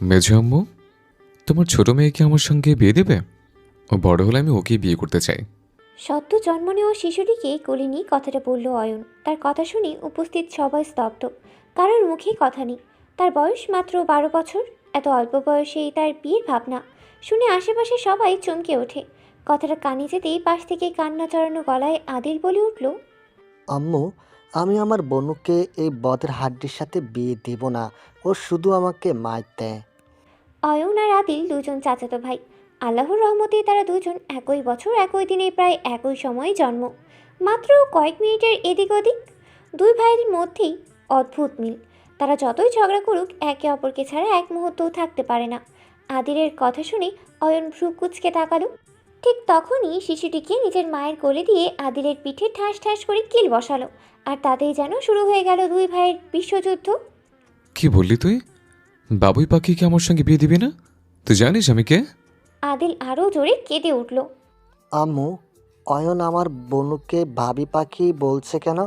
মেজো আম্মু, তোমার ছোট মেয়েকে আমার সঙ্গে বিয়ে দেবে? ও বড় হলে আমি ওকেই বিয়ে করতে চাই। সদ্য জন্ম নেওয়া শিশুটিকে কোলে নিয়ে কথাটা বলল অয়ন। তার কথা শুনে উপস্থিত সবাই স্তব্ধ। কারোর মুখেই কথা নেই। তার বয়স মাত্র 12 বছর। এত অল্প বয়সেই তার বিয়ের ভাবনা শুনে আশেপাশে সবাই চমকে ওঠে। কথাটা কানে যেতেই পাশ থেকে কান্না চড়ানো গলায় আদিল বলে উঠল, আম্মু, আমি আমার বোনকে এই বদের হাড্ডির সাথে বিয়ে দেব না। ও শুধু আমাকে মার দেয়। অয়ন আর আদিল দুজন চাচাতো ভাই। আল্লাহর রহমতে তারা দুজন একই বছর একই দিনে প্রায় একই সময়ে জন্ম। মাত্র কয়েক মিনিটের এদিক ওদিক। দুই ভাইয়ের মধ্যেই অদ্ভুত মিল। তারা যতই ঝগড়া করুক একে অপরকে ছাড়া এক মুহূর্তও থাকতে পারে না। আদিলের কথা শুনে অয়ন ভ্রু কুঁচকে তাকালো। ঠিক তখনই শিশুটিকে নিজের মায়ের কোলে দিয়ে আদিলের পিঠে ঠাস ঠাস করে কিল বসালো। আর তাতেই যেন শুরু হয়ে গেল দুই ভাইয়ের বিশ্বযুদ্ধ। কি বললি তুই? বাবুই পাখিকে আমার সঙ্গে বিয়ে দিবি না? তুই জানিস আমি কে? আদিল আরও জোরে কেঁদে উঠল। আম্মু, অয়ন আমার বনুকে ভাবি পাখি বলছে কেন?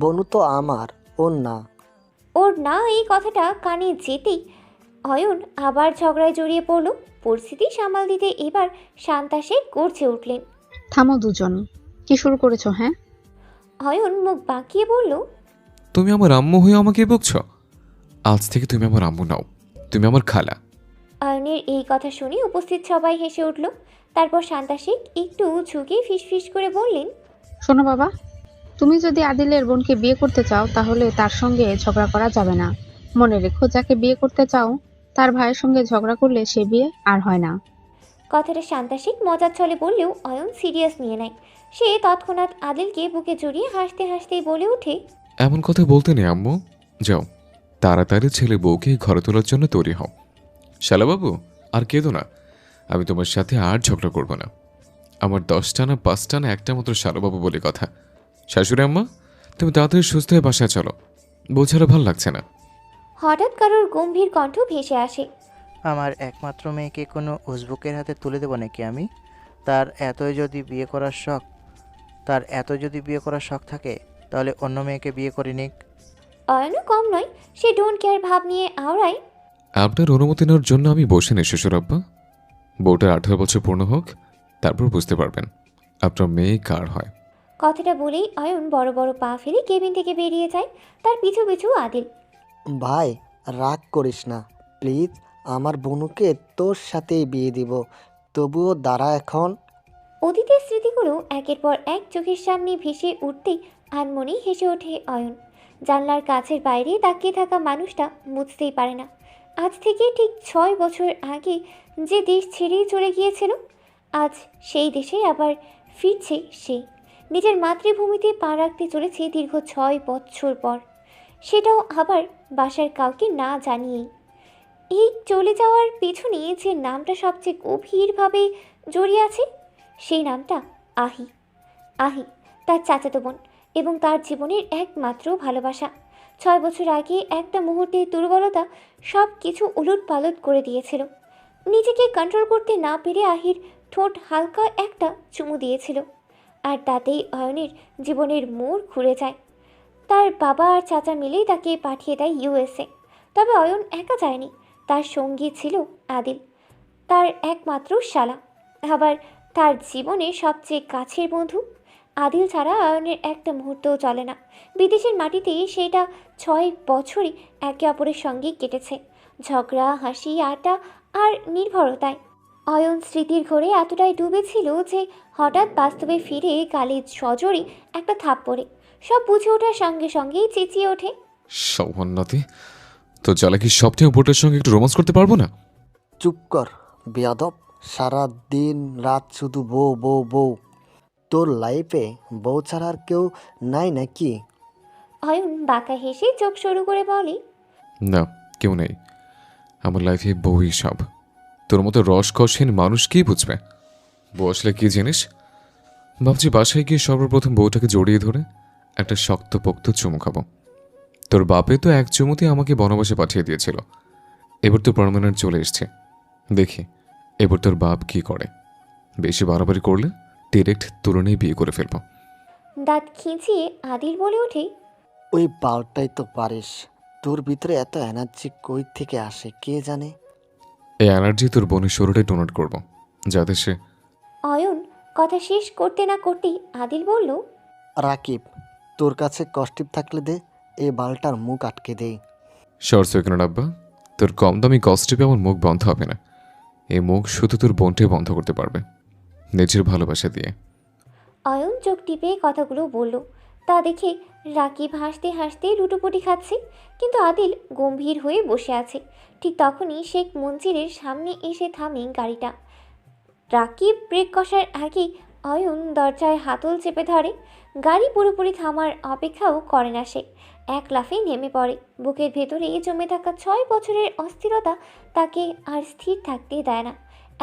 বনু তো আমার, ওর না। ওর না এই কথাটা কানে যেতেই অয়ন আবার ঝগড়ায় জড়িয়ে পড়ল। পরিস্থিতি সামাল দিতে এবার শান্তা শেখ গর্জে উঠলেন। থামো দুজন, কি শুরু করেছো? হ্যাঁ, অয়ন মুখ বাঁকিয়ে বলল, তুমি আমার আম্মু হয়ে আমাকে বকছ? আজ থেকে তুমি আমার আম্মু নাও, তুমি আমার খালা। অয়নের এই কথা শুনে উপস্থিত সবাই হেসে উঠল। তারপর শান্তা শেখ একটু ঝুঁকে ফিসফিস করে বললেন, শোনো বাবা, তুমি যদি আদিলের বোনকে বিয়ে করতে চাও তাহলে তার সঙ্গে ঝগড়া করা যাবে না। মনে রেখো, যাকে বিয়ে করতে চাও তার ভাইয়ের সঙ্গে ঝগড়া করলে সে বিয়ে আর হয় না। কথাটা শান্তা শেখ মজার ছলে বললেও অয়ন সিরিয়াস নিয়ে নেয়। সে তৎক্ষণাৎ আদিলকে বুকে জড়িয়ে হাসতে হাসতেই বলে ওঠে, এমন কথা বলতে নেই আম্মু। যাও, তাড়াতাড়ি ছেলে বউকে ঘরে তোলার জন্য তৈরি হও। শালাবাবু, আর কেঁদো না। আমি তোমার সাথে আর ঝগড়া করব না। আমার 10টা না 5টা না একটা মাত্র শালাবাবু বলে কথা। শাশুড়ি আম্মা, তুমি তাড়াতাড়ি সুস্থ হয়ে বাসায় চলো। বউ ছাড়া ভাল লাগছে না। হঠাৎ কারোর গম্ভীর কণ্ঠ ভেসে আসে। আমার একমাত্র মেয়েকে কোনো উজবুকের হাতে তুলে দেবো নাকি আমি? তার এতই যদি বিয়ে করার শখ তার এত যদি বিয়ে করার শখ থাকে, তাহলে অন্য মেয়েকে বিয়ে করে নিক। অয়নও কম নয়। সে ডোন্ট কেয়ার ভাব নিয়ে আওড়ায়, আপনার অনুমতি নেওয়ার জন্য আমি বসে নেই শ্বশুর আব্বা। বউটার 18 বছর পূর্ণ হোক, তারপর বুঝতে পারবেন আপনার মেয়ে কার হয়। কথাটা বলেই অয়ন বড় বড় পা ফেলে কেবিন থেকে বেরিয়ে যায়। তার পিছু পিছু আদিল। ভাই, রাগ করিস না প্লিজ। আমার বনুকে তোর সাথেই বিয়ে দিব। তবুও দাঁড়া এখন। অতীতের স্মৃতিগুলো একের পর এক চোখের সামনে ভেসে উঠতেই আনমনেই হেসে ওঠে অয়ন। জানলার কাছের বাইরে তাকিয়ে থাকা মানুষটা বুঝতেই পারে না আজ থেকে ঠিক 6 বছর আগে যে দেশ ছেড়েই চলে গিয়েছিল, আজ সেই দেশে আবার ফিরছে সে। নিজের মাতৃভূমিতে পা রাখতে চলেছে দীর্ঘ 6 বছর পর, সেটাও আবার বাসার কাউকে না জানিয়েই। এই চলে যাওয়ার পেছনে যে নামটা সবচেয়ে গভীরভাবে জড়িয়ে আছে সেই নামটা আহি। আহি তার চাচাতো বোন এবং তার জীবনের একমাত্র ভালোবাসা। 6 বছর আগে একটা মুহূর্তের দুর্বলতা সব কিছু উলট পালট করে দিয়েছিল। নিজেকে কন্ট্রোল করতে না পেরে আহির ঠোঁট হালকা একটা চুমু দিয়েছিল। আর তাতেই অয়নের জীবনের মোড় ঘুরে যায়। তার বাবা আর চাচা মিলেই তাকে পাঠিয়ে দেয় ইউএসএ। তবে অয়ন একা যায়নি, তার সঙ্গী ছিল আদিল, তার একমাত্র শালা, আবার তার জীবনের সবচেয়ে কাছের বন্ধু। আদিল ছাড়া অয়নের একটা মুহূর্তও চলে না। বিদেশের মাটিতে সেটা 6 বছরই একে অপরের সঙ্গে কেটেছে, ঝগড়া, হাসি, আড্ডা আর নির্ভরতায়। অয়ন স্মৃতির ঘোরে এতটাই ডুবেছিল যে হঠাৎ বাস্তবে ফিরে গালে সজোরে একটা থাপ্পড়ে সব বুঝে ওঠার সঙ্গে সঙ্গেই চেঁচিয়ে ওঠে, সৌমন্নতি, তো চালাকি সপ্তাহে বোটের সঙ্গে একটু রোমান্স করতে পারবো না? চুপ কর বেয়াদব। সারা দিন রাত শুধু বউ বউ বউ। তোর লাইফে বউ ছাড়া আর কেউ নাই নাকি? অয়ন বাঁকা হেসে চোখ সরু করে বলে, না, কেউ নেই। আমার লাইফে বউই সব। তোর মতো রসকসহীন মানুষ কি বুঝবে বউ আসলে কি জিনিস। ভাবছি বাসায় গিয়ে সর্বপ্রথম বউটাকে জড়িয়ে ধরে একটা শক্তপোক্ত চুমু খাবো। তোর বাপে তো এক চুমুতে আমাকে বনবাসে পাঠিয়ে দিয়েছিল। এবার তো পার্মানেন্ট চলে এসছে। দেখি এবার তোর বাপ কি করে। বেশি বাড়াবাড়ি করলে ডিরেক্ট তুলনায় বিয়ে করে ফেলবো। দাঁত খিঁচিয়ে আদিল বলে ওঠে, ওই পাল্টাই তো পারিস। তোর ভিতরে এত এনার্জি কই থেকে আসে কে জানে। এই এনার্জি তোর বোনের শরীরে ডোনেট করব, যাতে সে... অয়ন কথা শেষ করতে না করতেই আদিল বলল, রাকিব, তোর কাছে কষ্টিপ থাকলে দে, এই বালটার মুখ আটকে দে। শর্ট সেকেন্ড আব্বা, তোর কম দামি কস্টিপে আমার মুখ বন্ধ হবে না। এই মুখ শুধু তোর বোনটাই বন্ধ করতে পারবে, নিজের ভালোবাসা দিয়ে। অয়ন চোখ টিপে কথাগুলো বলল। তা দেখে রাকিব হাসতে হাসতে লুটোপুটি খাচ্ছে, কিন্তু আদিল গম্ভীর হয়ে বসে আছে। ঠিক তখনই শেখ মঞ্জিরের সামনে এসে থামে গাড়িটা। রাকিব ব্রেক কষার আগেই অয়ন দরজায় হাতল চেপে ধরে। গাড়ি পুরোপুরি থামার অপেক্ষাও করে না সে, এক লাফে নেমে পড়ে। বুকের ভেতরে জমে থাকা 6 বছরের অস্থিরতা তাকে আর স্থির থাকতে দেয় না।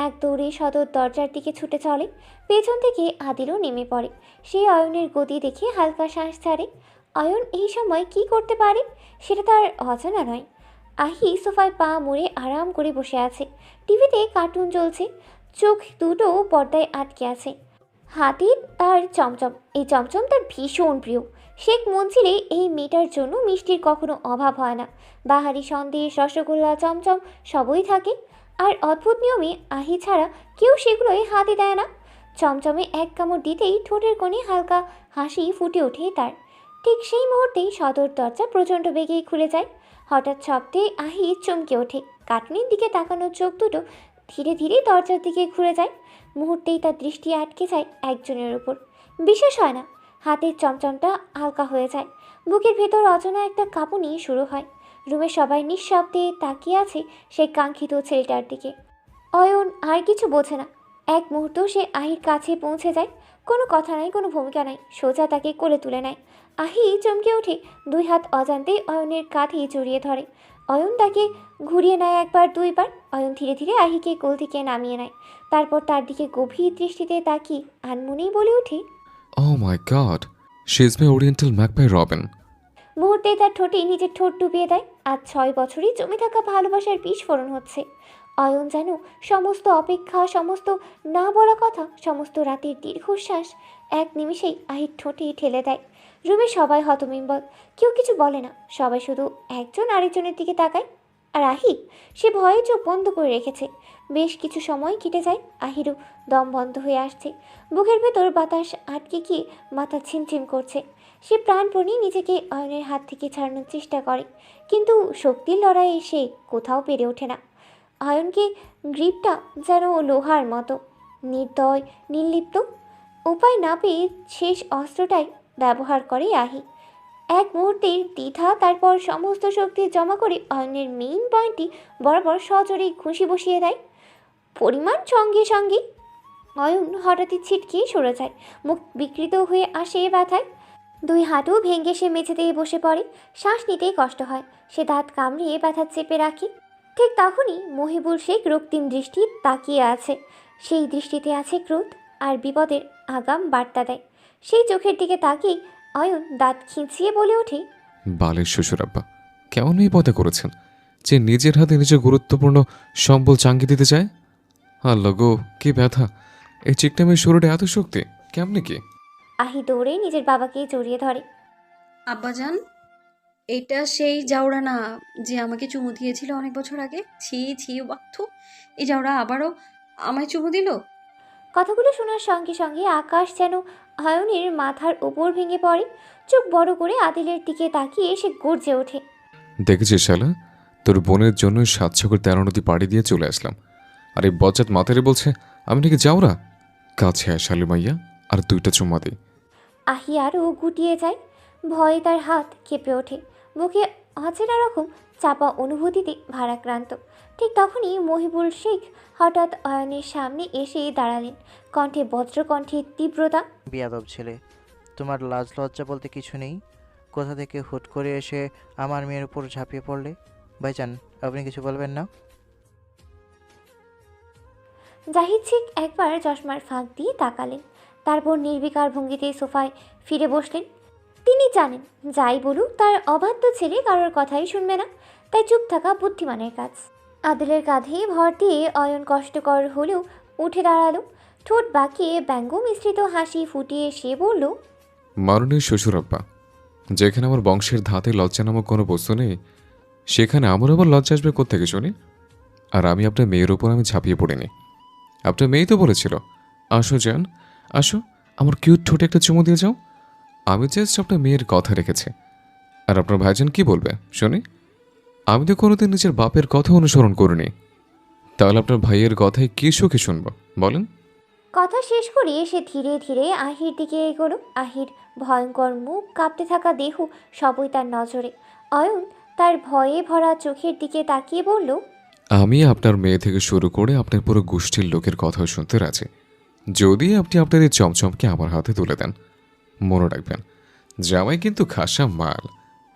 এক দৌড়ে সদর দরজার দিকে ছুটে চলে। পেছন থেকে আদিলও নেমে পড়ে। সে অয়নের গতি দেখে হালকা শ্বাস ছাড়ে। অয়ন এই সময় কি করতে পারে সেটা তার অজানা নয়। আহি সোফায় পা মুড়ে আরাম করে বসে আছে। টিভিতে কার্টুন চলছে, চোখ দুটো পর্দায় আটকে আছে। হাতে তার চমচম, এই চমচম তার ভীষণ প্রিয়। শেখ মঞ্জিলে এই মেয়েটার জন্য মিষ্টির কখনো অভাব হয় না। বাহারি সন্দেশ, রসগোল্লা, চমচম সবই থাকে। আর অদ্ভুত নিয়মে আহি ছাড়া কেউ সেগুলোই হাতে দেয় না। চমচমে এক কামড় দিতেই ঠোঁটের কোণে হালকা হাসি ফুটে ওঠে তার। ঠিক সেই মুহূর্তেই সদর দরজা প্রচণ্ড বেগেই খুলে যায়। হঠাৎ শব্দে আহি চমকে ওঠে। কাটনির দিকে তাকানো চোখ দুটো ধীরে ধীরে দরজার দিকে ঘুরে যায়। মুহূর্তেই তার দৃষ্টি আটকে যায় একজনের উপর। বিশেষ হয় না, হাতের চমচমটা হালকা হয়ে যায়। বুকের ভেতর অজানা একটা কাঁপুনি শুরু হয়। রুমে সবাই নিঃশব্দে তাকিয়ে আছে সেই কাঙ্ক্ষিত ছেলেটার দিকে। অয়ন আর কিছু বোঝে না। এক মুহূর্ত সে আহির কাছে পৌঁছে যায়। কোনো কথা নাই, কোনো ভূমিকা নাই, সোজা তাকে কোলে তুলে নেয়। আহি চমকে ওঠে, 2 হাত অজান্তেই অয়নের কাঁধে জড়িয়ে ধরে। অয়ন তাকে ঘুরিয়ে নেয় একবার দুইবার। অয়ন ধীরে ধীরে আহিকে কোল থেকে নামিয়ে নেয়। তারপর তার দিকে গভীর দৃষ্টিতে তাকিয়ে আনমনেই বলে ওঠে, oh my god, she is my oriental magpie robin. মুহূর্তে তার ঠোঁটে নিজের ঠোঁট ডুবিয়ে দেয়। আজ 6 বছরই জমে থাকা ভালোবাসার বিস্ফোরণ হচ্ছে। অয়ন যেন সমস্ত অপেক্ষা, সমস্ত না বলা কথা, সমস্ত রাতের দীর্ঘশ্বাস এক নিমিষেই আহির ঠোঁটে ঠেলে দেয়। রুমে সবাই হতবিম্বল, কেউ কিছু বলে না। সবাই শুধু একজন আরেকজনের দিকে তাকায়। আর আহি, সে ভয়ে চোখ বন্ধ করে রেখেছে। বেশ কিছু সময় কেটে যায়। আহিরও দম বন্ধ হয়ে আসছে। বুকের ভেতর বাতাস আটকে গিয়ে মাথা ছিমছিম করছে। সে প্রাণপণে নিজেকে অয়নের হাত থেকে ছাড়ানোর চেষ্টা করে, কিন্তু শক্তির লড়াইয়ে সে কোথাও পেরে ওঠে না। অয়নকে গ্রিপটা যেন লোহার মতো, নির্দয়, নির্লিপ্ত। উপায় না পেয়ে শেষ অস্ত্রটাই ব্যবহার করে আহি। এক মুহূর্তের দ্বিধা, তারপর সমস্ত শক্তি জমা করে অয়নের মেইন পয়েন্টটি বরাবর সজোরে ঘুষি বসিয়ে দেয়। পরিমাণ সঙ্গে সঙ্গে অয়ন হঠাৎই ছিটকে সরে যায়। মুখ বিকৃত হয়ে আসে ব্যথায়। 2 হাঁটু ভেঙে সে মেঝেতেই বসে পড়ে। শ্বাস নিতেই কষ্ট হয়। সে দাঁত কামড়িয়ে ব্যথা চেপে রাখে। ঠিক তখনই মহিবুল শেখ রক্তিম দৃষ্টি তাকিয়ে আছে। সেই দৃষ্টিতে আছে ক্রোধ আর বিপদের আগাম বার্তা দেয়। সেই চোখের দিকে তাকিয়ে অয়ন দাঁত খিঁচিয়ে বলে ওঠে, বালের শ্বশুর আব্বা কেমন এই পথে করেছেন, যে নিজের হাতে নিজের গুরুত্বপূর্ণ সম্বল চাঙ্গি দিতে চায়। আল্লাহ গো, কি ব্যথা! এই চিকটামের শরীরে এত শক্তি কেমনে কি? আহি দৌড়ে নিজের বাবাকে জড়িয়ে ধরে। আব্বাজান, এটা সেই জাউরা না যে আমাকে চুমু দিয়েছিল অনেক বছর আগে? ছি ছি বাথ, এই জাউরা আবারও আমায় চুমু দিল। কথাগুলো শোনার সঙ্গে সঙ্গে আকাশ যেন অয়নের মাথার উপর ভেঙে পড়ে। চোখ বড় করে আদিলের দিকে তাকিয়ে সে গর্জে ওঠে, দেখেছিস শালা, তোর বোনের জন্য 7 সাগর 13 নদী পাড়ি দিয়ে চলে আসলাম, আর এই বজ্জাত মাথারে বলছে আমি নাকি যাওরা। কাছে আয় শালি মাইয়া, আর 2টা চুম্মা দিই। আহি আরও গুটিয়ে যায়। ভয়ে তার হাত কেঁপে ওঠে। মুখে অচেনা রকম চাপা অনুভূতিতে ভারাক্রান্ত। ঠিক তখনই মহিবুল শেখ হঠাৎ অয়নের সামনে এসে দাঁড়ালেন। কণ্ঠে বজ্রকণ্ঠে তীব্রতা। বিয়াদব ছেলে, তোমার লাজ লজ্জা বলতে কিছু নেই? কোথা থেকে হুট করে এসে আমার মেয়ের উপর ঝাঁপিয়ে পড়লে? ভাইজান, আপনি কিছু বলবেন না? জাহিদ শেখ একবার চশমার ফাঁক দিয়ে তাকালেন। তারপর নির্বিকার ভঙ্গিতে সোফায় ফিরে বসলেন। তিনি জানেন, যাই বলুক তার অবাধ্য ছেলে কারোর কথাই শুনবে না, তাই চুপ থাকা বুদ্ধিমানের কাজ। আদিলের কাঁধে ভর দিয়ে অয়ন কষ্টকর হলেও উঠে দাঁড়ালো। ঠোঁট বাঁকিয়ে ব্যঙ্গ মিশ্রিত হাসি ফুটিয়ে সে বলল, মাননীয় শ্বশুর আব্বা, যেখানে আমার বংশের ধাতে লজ্জা নামক কোনো বস্তু নেই, সেখানে আমার আবার লজ্জা আসবে কোত্থেকে শুনি? আর আমি আপনার মেয়ের ওপর আমি ঝাঁপিয়ে পড়িনি। আপনার মেয়ে তো বলেছিল, আসো যান, আসো, আমার কিউট ঠোঁটে একটা চুমু দিয়ে যাও। আমি জাস্ট আপনার মেয়ের কথা রেখেছি। আর আপনার ভাইজান কি বলবে শুনি? আমি তো কোনোদিন নিজের বাপের কথা অনুসরণ করিনি। তাহলে আপনার ভাইয়ের কথায় কি সুখে শুনবো বলেন? কথা শেষ করে সে ধীরে ধীরে আহির দিকে এগোলো। আহির ভয়ঙ্কর মুখ, কাঁপতে থাকা দেহ সবই তার নজরে। অয়ন তার ভয়ে ভরা চোখের দিকে তাকিয়ে বলল, আমি আপনার মেয়ে থেকে শুরু করে আপনার পুরো গোষ্ঠীর লোকের কথাও শুনতে রাজি, যদি আপনি আপনার এই চমচমকে আমার হাতে তুলে দেন। মনে রাখবেন, জামাই কিন্তু খাসা মাল।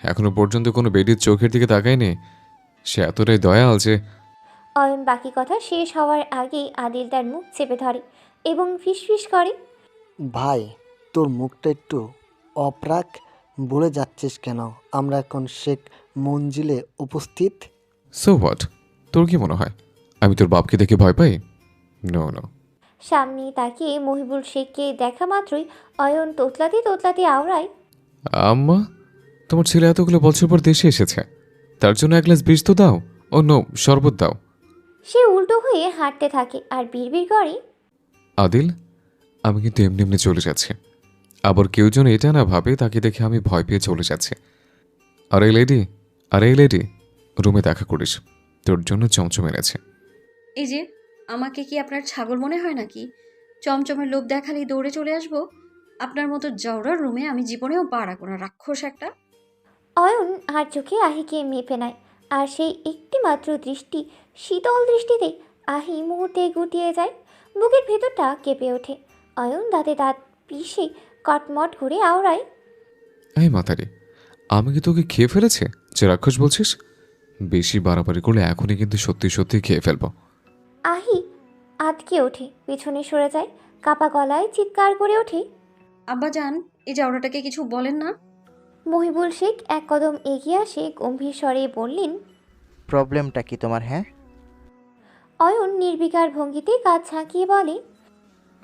এখনো পর্যন্ত কোনো বেডির চোখের দিকে তাকায়নি। সে এতটাই দয়াল যে অয়ন বাকি কথা শেষ হওয়ার আগেই আদিল তার মুখ চেপে ধরে এবং ফিসফিস করে, ভাই, তোর মুখটা একটু অপ্রাক বলে যাচ্ছিস কেন? আমরা এখন শেখ মঞ্জিলে উপস্থিত। So what? তোর কি মনে হয় আমি তোর বাপকে দেখে ভয় পাই? No no. সামনে তাকিয়ে মহিবুল শেখকে দেখা মাত্রই অয়ন তোতলাতে তোতলাতে আওড়ায়, আম্মা, তোমার ছেলে এতগুলো বছর পর দেশে এসেছে, তার জন্য এক গ্লাস বিষ তো দাও। ও নো, শরবত দাও। সে উল্টো হয়ে হাঁটতে থাকে আর বিড়বিড় করে, আদিল, আমি কিন্তু এমনি এমনি চলে যাচ্ছি। আবার কেউ যেন এটা না ভাবে তাকে দেখে আমি ভয় পেয়ে চলে যাচ্ছি। আর এই লেডি, রুমে দেখা করিস, তোর জন্য চমচম এনেছে। এই যে, আমাকে কি আপনার ছাগল মনে হয় নাকি? চমচমের লোভ দেখালেই দৌড়ে চলে আসবো? আপনার মতো জাউরার রুমে আমি জীবনেও পা রাখবো না, রাক্ষস একটা। অয়ন আর চোখে আহিকে মেপে নেয়। আর সেই একটি মাত্র দৃষ্টি, শীতল দৃষ্টিতে আহি মুহূর্তে গুটিয়ে যায়। বুকের ভেতরটা কেঁপে ওঠে। অয়ন দাঁতে দাঁত পিষে কটমট করে আওড়ায়, এই মাতারি, আমি কি তোকে খেয়ে ফেলেছে যে রাক্ষস বলছিস? বেশি বাড়াবাড়ি করলে এখনই কিন্তু সত্যি সত্যি খেয়ে ফেলবো। আহি আটকে ওঠে, পিছনে সরে যায়, কাপা গলায় চিৎকার করে ওঠে, আব্বাজান, এই জাউরাটাকে কিছু বলেন না। মহিবুল শেখ এক কদম এগিয়ে আসে, গম্ভীর স্বরে বললেন। প্রবলেমটা কি তোমার? হ্যাঁ, অয়ন নির্বিকার ভঙ্গিতে কাজ ঝাঁকিয়ে বলে,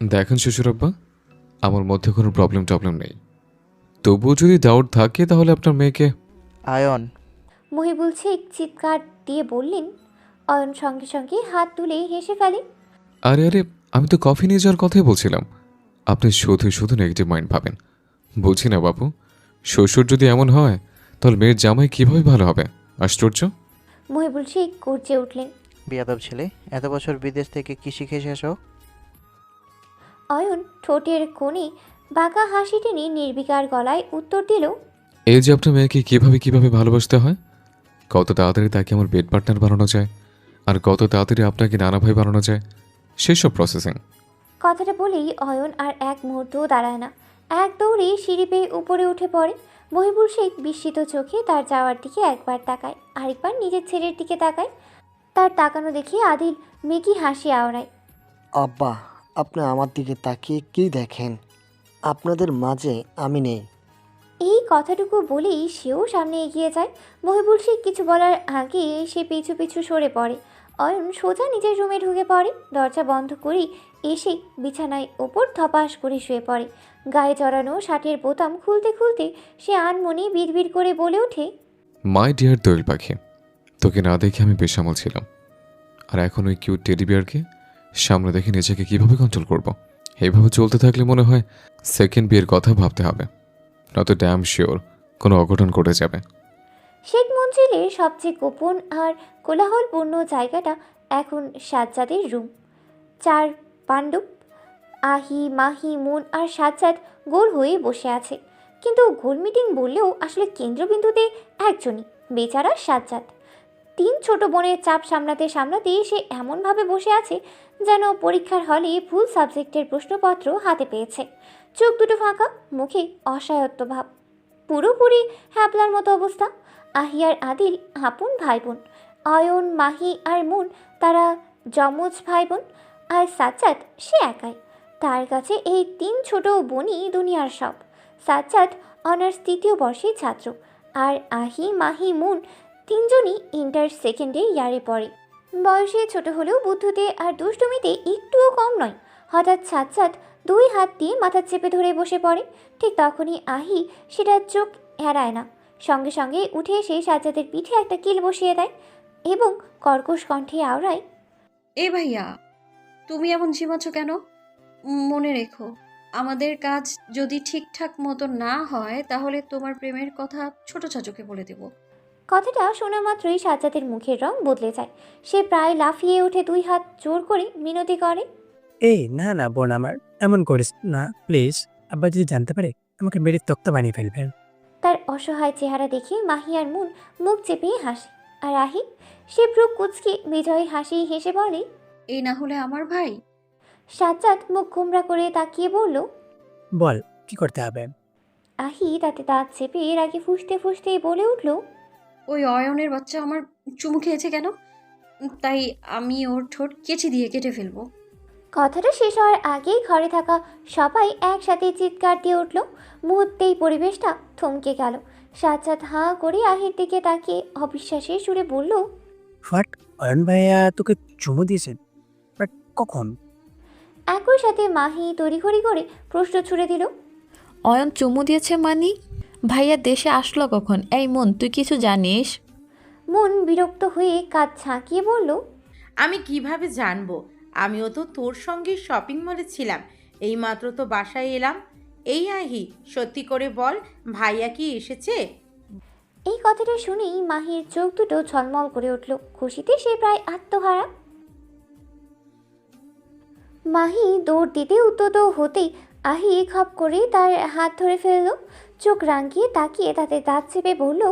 দেখেন শ্বশুরাব্বা, আমার মধ্যে কোনো প্রবলেম নেই। তবুও যদি ডাউট থাকে তাহলে আপনার মেয়েকে। আয়ন, মহিবুল শেখ চিৎকার দিয়ে বললেন। অয়ন সঙ্গে সঙ্গে হাত তুলে হেসে ফেলে, আরে আরে, আমি তো কফি নিয়ে যাওয়ার কথাই বলছিলাম। আপনি শুধু শুধু নেগেটিভ মাইন্ড ভাবেন। বলছি না বাপু, শ্বশুর যদি এমন হয় তাহলে মেয়ের জামাই কিভাবে ভালো হবে? আশ্চর্য। মহিবুল শেখ গর্জে উঠলেন। বিয়াদব ছেলে, এত বছর বিদেশ থেকে কি শিখে এসেছো? অয়ন ঠোঁটের কোণে বাঁকা হাসি টেনে নির্বিকার গলায় উত্তর দিল, এই যে আপনার মেয়েকে কিভাবে ভালোবাসতে হয়, কত তাড়াতাড়ি তাকে আমার বেড পার্টনার বানানো যায়, আর কত তাড়াতাড়ি আপনাকে নানা ভাই বানানো যায়, সেসব প্রসেসিং। কথাটা বলেই অয়ন আর এক মুহূর্তও দাঁড়ায় না, এক দৌড়ে সিঁড়ি পেয়ে উপরে উঠে পড়ে। মহিবুল শেখ বিস্মিত চোখে তার যাওয়ার দিকে একবার তাকায়, আরেকবার নিজের ছেলের দিকে তাকায়। তার তাকানো দেখে আদিল মেকি হাসি আওড়ায়, আব্বা, আপনি আমার দিকে তাকিয়ে কি দেখেন? আপনাদের মাঝে আমি নেই। এই কথাটুকু বলেই সেও সামনে এগিয়ে যায়। মহিবুল শেখ কিছু বলার আগে সে পিছু পিছু সরে পড়ে। অয়ন সোজা নিজের রুমে ঢুকে পড়ে, দরজা বন্ধ করেই এসে বিছানায় ওপর ধপাস করে শুয়ে পড়ে। গায়ে জড়ানো শার্টের বোতাম খুলতে খুলতে সে আনমনে বিড়বিড় করে বলে ওঠে, মাই ডিয়ার দোয়েল পাখি, তোকে না দেখে আমি বেসামাল ছিলাম, আর এখন ওই কিউট টেডি বিয়ারকে সামনে দেখে নিজেকে কিভাবে কন্ট্রোল করব? এইভাবে চলতে থাকলে মনে হয় সেকেন্ড বিয়ের কথা ভাবতে হবে, নয়তো ড্যাম শিওর কোনো অঘটন ঘটে যাবে। শেখ মঞ্জিলের সবচেয়ে গোপন আর কোলাহলপূর্ণ জায়গাটা এখন সাজ্জাদের রুম। চার পাণ্ডব আহি, মাহি, মুন আর সাজ্জাদ গোল হয়ে বসে আছে। কিন্তু গোল মিটিং বললেও আসলে কেন্দ্রবিন্দুতে একজনই, বেচারা সাজ্জাদ। তিন ছোট বোনের চাপ সামলাতে সামলাতে সে এমনভাবে বসে আছে যেন পরীক্ষার হলে ভুল সাবজেক্টের প্রশ্নপত্র হাতে পেয়েছে। চোখ দুটো ফাঁকা, মুখে অসহায়ত্ব ভাব, পুরোপুরি হ্যাপলার মতো অবস্থা। আহি আর আদিল আপন ভাই বোন, অয়ন, মাহি আর মুন তারা যমজ ভাই বোন, আর সাজ্জাদ সে একাই। তার কাছে এই তিন ছোট বোনই দুনিয়ার সব। সাজ্জাদ অনার্স 3য় বর্ষের ছাত্র, আর আহি, মাহি, মুন তিনজনই ইন্টার সেকেন্ডে ইয়ারে পড়ে। বয়সে ছোট হলেও বুদ্ধিতে আর দুষ্টুমিতে একটুও কম নয়। হঠাৎ সাজ্জাদ 2 হাত দিয়ে মাথা চেপে ধরে বসে পড়ে। ঠিক তখনই আহি সেটা চোখ এড়ায় না, সঙ্গে সঙ্গে উঠে এসে সাজ্জাদের পিঠে একটা কিল বসিয়ে দেয়। এবং কর্কশ কণ্ঠে আওড়ায়, এ ভাইয়া, তুমি এমন ঝিমাচ্ছ কেন? মনে রেখো, আমাদের কাজ যদি ঠিকঠাক মতো না হয় তাহলে তোমার প্রেমের কথা ছোট চাচুকে বলে দেব। কথাটা শোনা মাত্রই সাজ্জাদের মুখের রং বদলে যায়। সে প্রায় লাফিয়ে উঠে 2 হাত জোর করে মিনতি করে। এই না না বোন আমার, এমন করিস না প্লিজ। আব্বা যদি জানতে পারে আমাকে মেরে তক্তা বানিয়ে ফেলবেন। তার অসহায় চেহারা দেখে মাহি আর মুন মুখ চেপে হাসে। আর আহি, সে ভ্রু কুচকে বিজয়ী হাসি হেসে বলে। এই না হলে আমার ভাই। সাজ্জাদ মুখ গোমরা করে তাকিয়ে বলল। বল কি করতে হবে? আহি তাতে দাঁত চেপে এর আগে ফুঁসতে ফুঁসতেই বলে উঠল। ওই অয়নের বাচ্চা আমার চুমু খেয়েছে কেন, তাই আমি ওর ঠোঁট কেচি দিয়ে কেটে ফেলবো। কথাটা শেষ হওয়ার আগেই ঘরে থাকা সবাই একসাথে চিৎকার দিয়ে উঠল। মুহূর্তেই পরিবেশটা থমকে গেল। সাজ্জাদ হাঁ করে আহির দিকে তাকিয়ে অবিশ্বাসের সুরে বলল। হোয়াট? অয়ন ভাইয়া তোকে চুমু দিয়েছেন? বাট কখন? একই সাথে মাহি তড়িঘড়ি করে প্রশ্ন ছুড়ে দিল। অয়ন চুমু দিয়েছে মানে? ভাইয়া দেশে আসলো কখন? এই মন, তুই কিছু জানিস? মন বিরক্ত হয়ে কাঁধ ঝাঁকিয়ে বলল। আমি কিভাবে জানবো? আমিও তো তোর সঙ্গে শপিং মলে ছিলাম, এইমাত্র তো বাসায় এলাম। এই আহি, সত্যি করে বল, ভাইয়া কি এসেছে? এই কথাটা শুনেই মাহির চোখ দুটো ঝলমল করে উঠল। খুশিতে সে প্রায় আত্মহারা। মাহি দৌড় দিতে উদ্যত হতেই আহি খপ করে তার হাত ধরে ফেলল। চোখ রাঙিয়ে তাকিয়ে তাতে দাঁত চেপে বলল।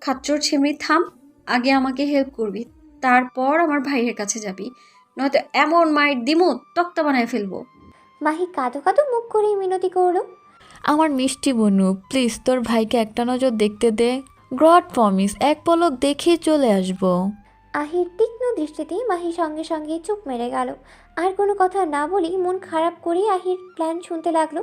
খাচ্চর ছিমড়ি থাম, আগে আমাকে হেল্প করবি, তারপর আমার ভাইয়ের কাছে যাবি, নয়তো এমন মাইর দিমু তক্তা বানায় ফেলবো। মাহি কাঁদো কাঁদো মুখ করে মিনতি করলো। আমার মিষ্টি বনু, প্লিজ তোর ভাইকে একটা নজর দেখতে দে। গড প্রমিস, এক পলক দেখেই চলে আসবো। আহির তীক্ষ্ণ দৃষ্টিতে মাহি সঙ্গে সঙ্গে চুপ মেরে গেল। আর কোনো কথা না বলেই মন খারাপ করে আহির প্ল্যান শুনতে লাগলো।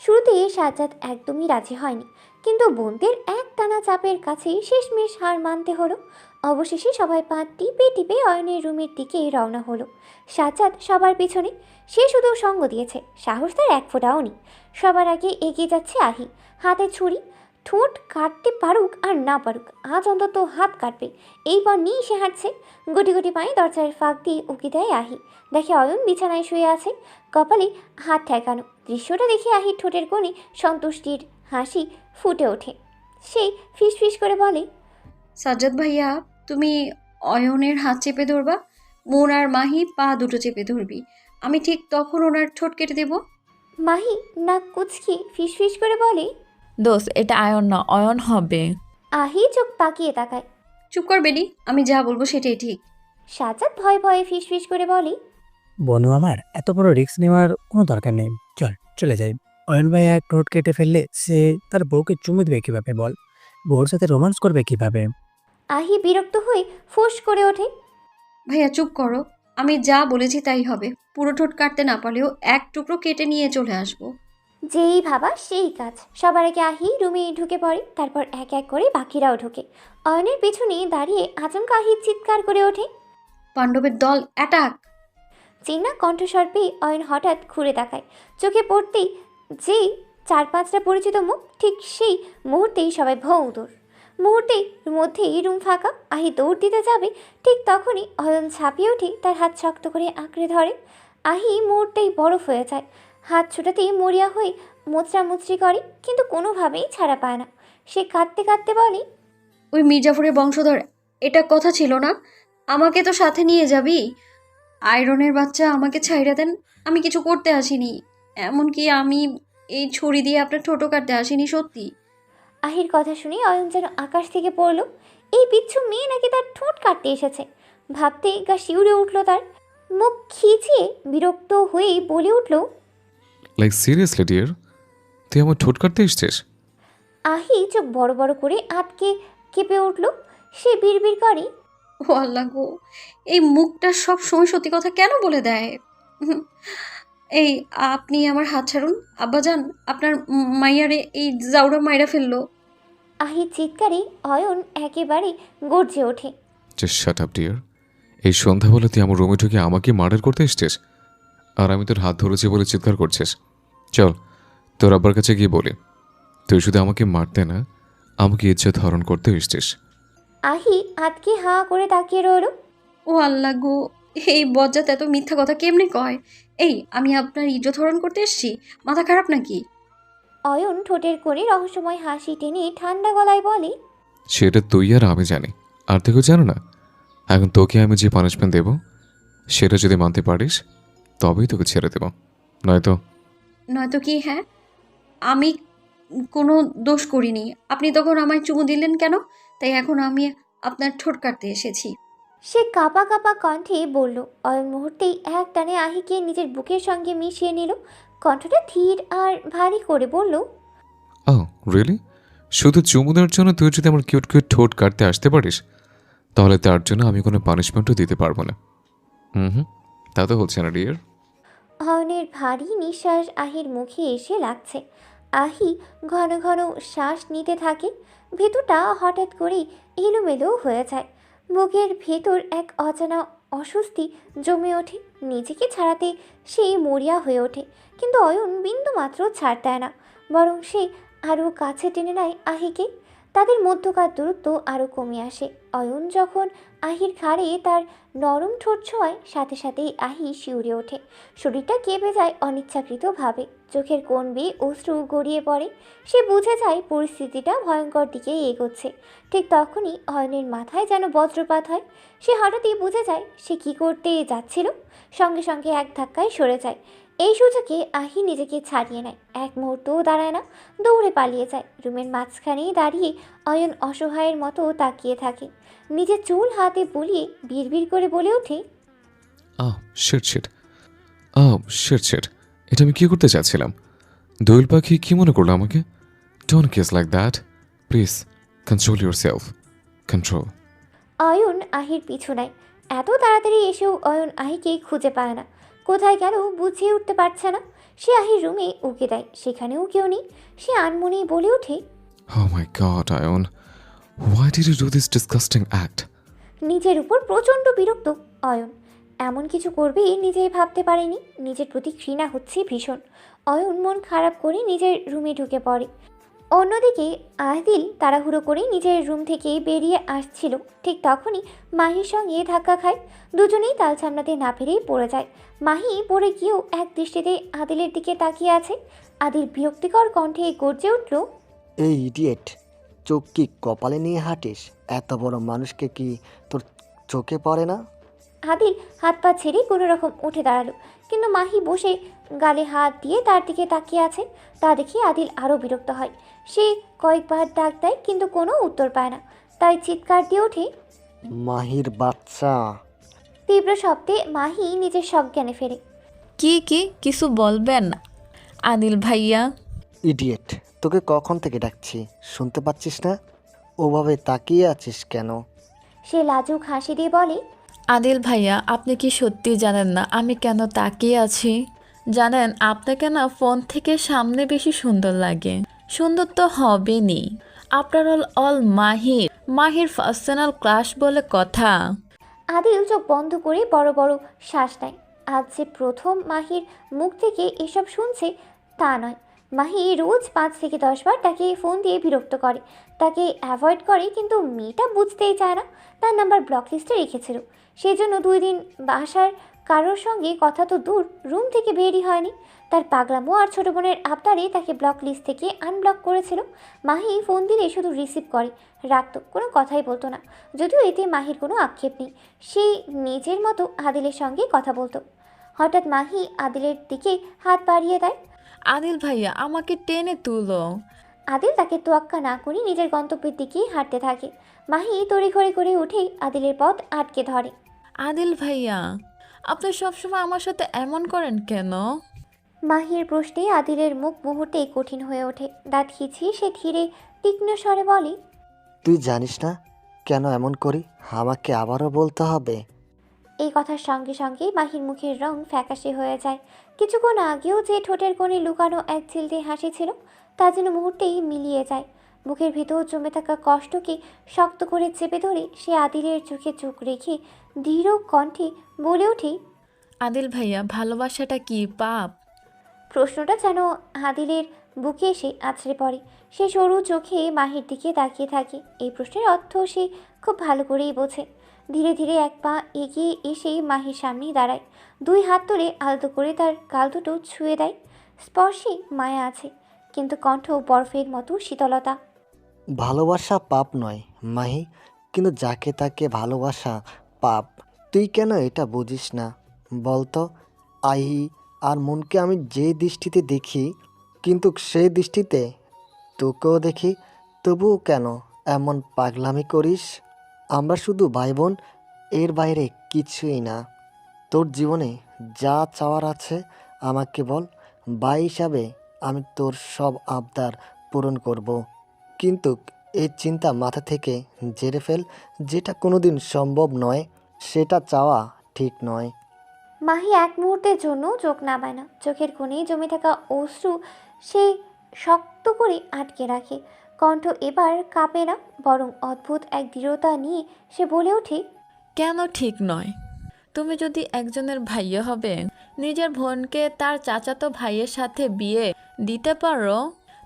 শুরুতে সাজ্জাদ একদমই রাজি হয়নি, কিন্তু বোনদের একটানা চাপের কাছে শেষমেশ হার মানতে হলো। অবশেষে সবাই পা টিপে টিপে অয়নের রুমের দিকে রওনা হলো। সাজ্জাদ সবার পিছনে। সে শুধু সঙ্গ দিয়েছে, সাহস তার এক ফোঁটাও নেই। সবার আগে এগিয়ে যাচ্ছে আহি, হাতে ছুরি। ঠোঁট কাটতে পারুক আর না পারুক, আজ অন্তত হাত কাটবে। এইবার নিয়ে সে হাঁটছে। গুটি গুটি পায়ে দরজার ফাঁক দিয়ে উকি দেয় আহি। দেখে অয়ন বিছানায় শুয়ে আছে, কপালে হাত ঠেকানো। দৃশ্যটা দেখে আহির ঠোঁটের কোণে সন্তুষ্টির হাসি ফুটে ওঠে। সে ফিসফিস করে বলে। সাজ্জাদ ভাইয়া, তুমি অয়নের হাত চেপে ধরবা, মন আর মাহি পা দুটো চেপে ধরবি, আমি ঠিক তখন ওনার ঠোঁট কেটে দেব। মাহি নাক কুচকি ফিসফিস করে বলে। দোস্ত, এটা আয়ন না, অয়ন হবে। আহি চোখ পাকিয়ে তাকায়। চুপ করবে নি, আমি যা বলবো সেটাই ঠিক। সাজ্জাদ ভয়ে ভয়ে ফিসফিস করে বলে। বনু আমার, এত বড় রিস্ক নেওয়ার কোনো দরকার নেই। চল চলে যাই। অয়ন ভাইয়া ঠোঁট কেটে ফেললে সে তার বউকে চুমু দেবে কিভাবে বল? বউর সাথে রোমান্স করবে কিভাবে? আহি বিরক্ত হয়ে ফোঁস করে ওঠে। ভাইয়া চুপ করো, আমি যা বলেছি তাই হবে। পুরো ঠোঁট কাটতে না পারলেও এক টুকরো কেটে নিয়ে চলে আসবো। যেই ভাবা সেই কাজ। সবার আগে আহি রুমে ঢুকে পড়ে, তারপর এক এক করে বাকিরাও ঢোকে। অয়নের পেছনে দাঁড়িয়ে আচমকা আহি চিৎকার করে ওঠে। পাণ্ডবের দল অ্যাটাক! চেনা কণ্ঠস্বর পেয়ে অয়ন হঠাৎ ঘুরে তাকায়। চোখে পড়তেই যেই 4-5টা পরিচিত মুখ, ঠিক সেই মুহূর্তেই সবাই ভৌদৌড়। মুহূর্তেই মধ্যেই রুম ফাঁকা। আহি দৌড় দিতে যাবে, ঠিক তখনই অয়ন ছাপিয়ে উঠে তার হাত শক্ত করে আঁকড়ে ধরে। আহি মুহূর্তেই বরফ হয়ে যায়। হাত ছোটাতেই মরিয়া হয়ে মোচড়ামুচড়ি করে, কিন্তু কোনোভাবেই ছাড়া পায় না। সে কাঁদতে কাঁদতে বলে। ওই মির্জাফরের বংশধর, এটা কথা ছিল না? আমাকে তো সাথে নিয়ে যাবি। আয়রনের বাচ্চা, আমাকে ছাইড়া দেন, আমি কিছু করতে আসিনি। এমনকি আমি এই ছুরি দিয়ে আপনার ঠোঁটো কাটতে আসিনি, সত্যি। আহির কথা শুনে অয়ন যেন আকাশ থেকে পড়ল। এই বিচ্ছু মেয়ে নাকি তার ঠোঁট কাটতে এসেছে। ভাবতে গা শিউরে উঠল তার। মুখ খিচিয়ে বিরক্ত হয়েই বলে উঠল। লাইক সিরিয়াসলি ডিয়ার, তুই আমার ঠোঁট কাটতে এসছিস? আহি চোখ বড় বড় করে আটকে কেঁপে উঠল। সে বিড়বিড় করে। ও আল্লাহ গো, এই মুখটা সব সময় সত্যি কথা কেন বলে দেয়? এই আপনি আমার হাত ছাড়ুন আব্বাজান, আপনার মাইয়ারে এই জাউরা মাইরা ফেললো। আহির চিৎকারে অয়ন একেবারে গর্জে ওঠে। Just shut up dear. এই সন্ধ্যাবেলা তুই আমার রুমে ঢুকে আমাকে মার্ডার করতে এসছিস, আর আমি তোর হাত ধরেছি বলে চিৎকার করছিস। চল তোর আব্বার কাছে গিয়ে বলি তুই শুধু আমাকে মারতে না, আমাকে ইজ্জত হরণ করতে এসছিস। আহি আতকে হাঁ করে তাকিয়ে রইল। ও আল্লাহ গো, এই বজ্জাত এত মিথ্যা কথা কেমনে কয়? এই, আমি আপনার ইজ্জত হরণ করতে এসেছি? মাথা খারাপ নাকি? অয়ন ঠোঁটের কোণে রহস্যময় হাসি টেনে ঠান্ডা গলায় বলে, সেটা তুই আর আমি জানি, আর তো কেউ জানো না। এখন তোকে আমি যে পানিশমেন্ট দেব সেটা যদি মানতে পারিস তবেই তোকে ছেড়ে দেব, নয়তো নয়তো কি? হ্যাঁ, আমি কোনো দোষ করিনি। আপনি তখন আমায় চুমু দিলেন কেন? তাই এখন আমি আপনার ঠোঁট কাটতে এসেছি। সে কাঁপা কাঁপা কণ্ঠে বলল। অয়ন মুহূর্তেই এক টানে আহিকে নিজের বুকের সঙ্গে মিশিয়ে নিল। কণ্ঠটা ধীর আর ভারী করে বলল, ও রিয়েলি? শুধু চুমু দেওয়ার জন্য তুই যদি আমার কিউট কিউট ঠোঁট কাটতে আসতে পারিস তাহলে তার জন্য আমি কোনো পানিশমেন্টও দিতে পারবো না। হুম, তা তো হচ্ছে না ডিয়ার। অয়নের ভারী নিঃশ্বাস আহির মুখে এসে লাগছে। আহি ঘন ঘন শ্বাস নিতে থাকে। ভেতরটা হঠাৎ করেই এলোমেলো হয়ে যায়। বুকের ভেতর এক অজানা অস্বস্তি জমে ওঠে। নিজেকে ছাড়াতে সে মরিয়া হয়ে ওঠে, কিন্তু অয়ন বিন্দুমাত্র ছাড় দেয় না, বরং সে আরও কাছে টেনে নেয় আহিকে। তাদের মধ্যকার দূরত্ব আরও কমে আসে। অয়ন যখন আহির ঘাড়ে তার নরম ঠোঁট ছোঁয়ায়, সাথে সাথেই আহি শিউরে ওঠে। শরীরটা কেঁপে যায় অনিচ্ছাকৃতভাবে। চোখের কোণ বেয়ে অশ্রু গড়িয়ে পড়ে। সে বুঝে যায় পরিস্থিতিটা ভয়ঙ্কর দিকে এগোচ্ছে। ঠিক তখনই অয়নের মাথায় যেন বজ্রপাত হয়। সে হঠাৎই বুঝে যায় সে কী করতে যাচ্ছিল। সঙ্গে সঙ্গে এক ধাক্কায় সরে যায়। এই সুযোগে আহি নিজেকে ছাড়িয়ে নেয়। এক মুহূর্তও দাঁড়ায় না, দৌড়ে পালিয়ে যায়। রুমের মাঝখানেই দাঁড়িয়ে অয়ন অসহায়ের মতো তাকিয়ে থাকে। নিজের চুল হাতে বুলিয়ে বিড়বিড় করে বলে ওঠে, শিট শিট, শিট শিট, এটা আমি কি করতে চাচ্ছিলাম? দোয়েল পাখি কি মনে করলো আমাকে? Don't kiss like that, please control your self, control. Ayan Ahir পিছু নেয়। এত তাড়াতাড়ি এসেও অয়ন আহিকে খুঁজে পায় না। কোথায় গেল বুঝিয়ে উঠতে পারছে না। সে আহির রুমে উকে দেয়, সেখানেও কেউ নেই। সে আনমনেই বলে ওঠে, Oh my god, Ayon, why did you do this disgusting act? নিজের উপর প্রচণ্ড বিরক্ত অয়ন। এমন কিছু করবে নিজেই ভাবতে পারেনি। নিজের প্রতি ঘৃণা হচ্ছে ভীষণ। অয়ন মন খারাপ করে নিজের রুমে ঢুকে পড়ে। অন্যদিকে আদিল তাড়াহুড়ো করে নিজের রুম থেকে বেরিয়ে আসছিল। ঠিক তখনই মাহির সঙ্গে ধাক্কা খায়। দুজনেই তাল সামলাতে না পেরেই পড়ে যায়। মাহি পড়ে গিয়েও এক দৃষ্টিতে আদিলের দিকে তাকিয়ে আছে। আদিল বিরক্তিকর কণ্ঠে গর্জে উঠল, এই ইডিয়েট, চোখ কি কপালে নিয়ে হাঁটিস? এত বড় মানুষকে কি তোর চোখে পড়ে না? আদিল হাত পা ছেড়ে কোনো রকম উঠে দাঁড়ালো, কিন্তু মাহি বসে গালে হাত দিয়ে তার দিকে তাকিয়ে আছে। তা দেখে আদিল আরও বিরক্ত হয়। সে কয়েকবার ডাক দেয়, কিন্তু কোনো উত্তর পায় না। তাই চিৎকার দিয়ে ওঠে, মাহির বাচ্চা! তীব্র শব্দে মাহি নিজের সজ্ঞানে ফেরে। কি কিছু বলবেন আদিল ভাইয়া? ইডিয়েট, তোকে কখন থেকে ডাকছি, শুনতে পাচ্ছিস না? ওভাবে তাকিয়ে আছিস কেন? সে লাজুক হাসি দিয়ে বলে, আদিল ভাইয়া, আপনি কি সত্যি জানেন না আমি কেন তাকিয়ে আছি? জানেন, আপনাকে না ফোন থেকে সামনে বেশি সুন্দর লাগে। সুন্দর তো হবেনি, আপনার অল মাহির পার্সোনাল ক্লাস বলে কথা। আদিল চোখ বন্ধ করে বড় বড় শ্বাস নেয়। আজ যে প্রথম মাহির মুখ থেকে এসব শুনছে তা নয়। মাহি রোজ 5 থেকে 10 বার তাকে ফোন দিয়ে বিরক্ত করে, তাকে অ্যাভয়েড করে, কিন্তু মেয়েটা বুঝতেই চায় না। তার নাম্বার ব্লক লিস্টে রেখেছিল। সেই জন্য 2 দিন বাসার কারোর সঙ্গে কথা তো দূর, রুম থেকে বেরই হয়নি। তার পাগলামো আর ছোটো বোনের আবদারে তাকে ব্লক লিস্ট থেকে আনব্লক করেছিল। মাহি ফোন দিলে শুধু রিসিভ করে, রাখতো, কোনো কথাই বলতো না। যদিও এতে মাহির কোনো আক্ষেপ নেই, সে নিজের মতো আদিলের সঙ্গে কথা বলতো। হঠাৎ মাহি আদিলের দিকে হাত বাড়িয়ে দেয়। আদিল ভাইয়া, আমাকে টেনে তুলো। আদিল তাকে তোয়াক্কা না করে নিজের গন্তব্যের দিকেই হাঁটতে থাকে। মাহি তড়িঘড়ি করে উঠে আদিলের পথ আটকে ধরে। আদিল ভাইয়া, আপনি সবসময় আমার সাথে এমন করেন কেন? মাহির প্রশ্নে আদিলের মুখ মুহূর্তেই কঠিন হয়ে ওঠে। দাঁত খিচিয়ে সে ধীরে তীক্ষ্ণ স্বরে বলে, তুই জানিস না কেন এমন করি? আমাকে আবারও বলতে হবে? এই কথার সঙ্গে সঙ্গে মাহির মুখের রং ফ্যাকাশে হয়ে যায়। কিছুক্ষণ আগেও যে ঠোঁটের কোণে লুকানো এক চিলতে হাসি ছিল তা যেন মুহূর্তেই মিলিয়ে যায়। বুকের ভেতর জমে থাকা কষ্টকে শক্ত করে চেপে ধরে সে আদিলের চোখে চোখ রেখে দৃঢ় কণ্ঠে বলে ওঠে, আদিল ভাইয়া, ভালোবাসাটা কি পাপ? প্রশ্নটা যেন আদিলের বুকে এসে আছড়ে পড়ে। সে সরু চোখে মাহির দিকে তাকিয়ে থাকে। এই প্রশ্নের অর্থ সে খুব ভালো করেই বোঝে। ধীরে ধীরে এক পা এগিয়ে এসেই মাহির সামনেই দাঁড়ায়। দুই হাত তুলে আলতো করে তার গাল দুটো ছুঁয়ে দেয়। স্পর্শে মায়া আছে, কিন্তু কণ্ঠ বরফের মতো শীতলতা। ভালোবাসা পাপ নয় মাহি, কিন্তু যাকে তাকে ভালোবাসা পাপ। তুই কেন এটা বুঝিস না বলতো? আহি আর মনকে আমি যে দৃষ্টিতে দেখি, কিন্তু সেই দৃষ্টিতে তোকেও দেখি, তবুও কেন এমন পাগলামি করিস? আমরা শুধু ভাই বোন, এর বাইরে কিছুই না। তোর জীবনে যা চাওয়ার আছে আমাকে বল, ভাই হিসাবে আমি তোর সব আবদার পূরণ করব। কিন্তু এই চিন্তা মাথা থেকে ঝেড়ে ফেল, যেটা কোনোদিন সম্ভব নয়, সেটা চাওয়া ঠিক নয়। মাহি এক মুহূর্তের জন্য চোখ নামায় না। চোখের কোণে জমে থাকা অশ্রু সে শক্ত করে আটকে রাখে। কণ্ঠ এবার কাঁপে না, বরং অদ্ভুত এক দৃঢ়তা নিয়ে সে বলে ওঠে, কেন ঠিক নয়? তুমি যদি একজনের ভাইয়া হবে, নিজের বোনকে তার চাচাতো ভাইয়ের সাথে বিয়ে দিতে পারো,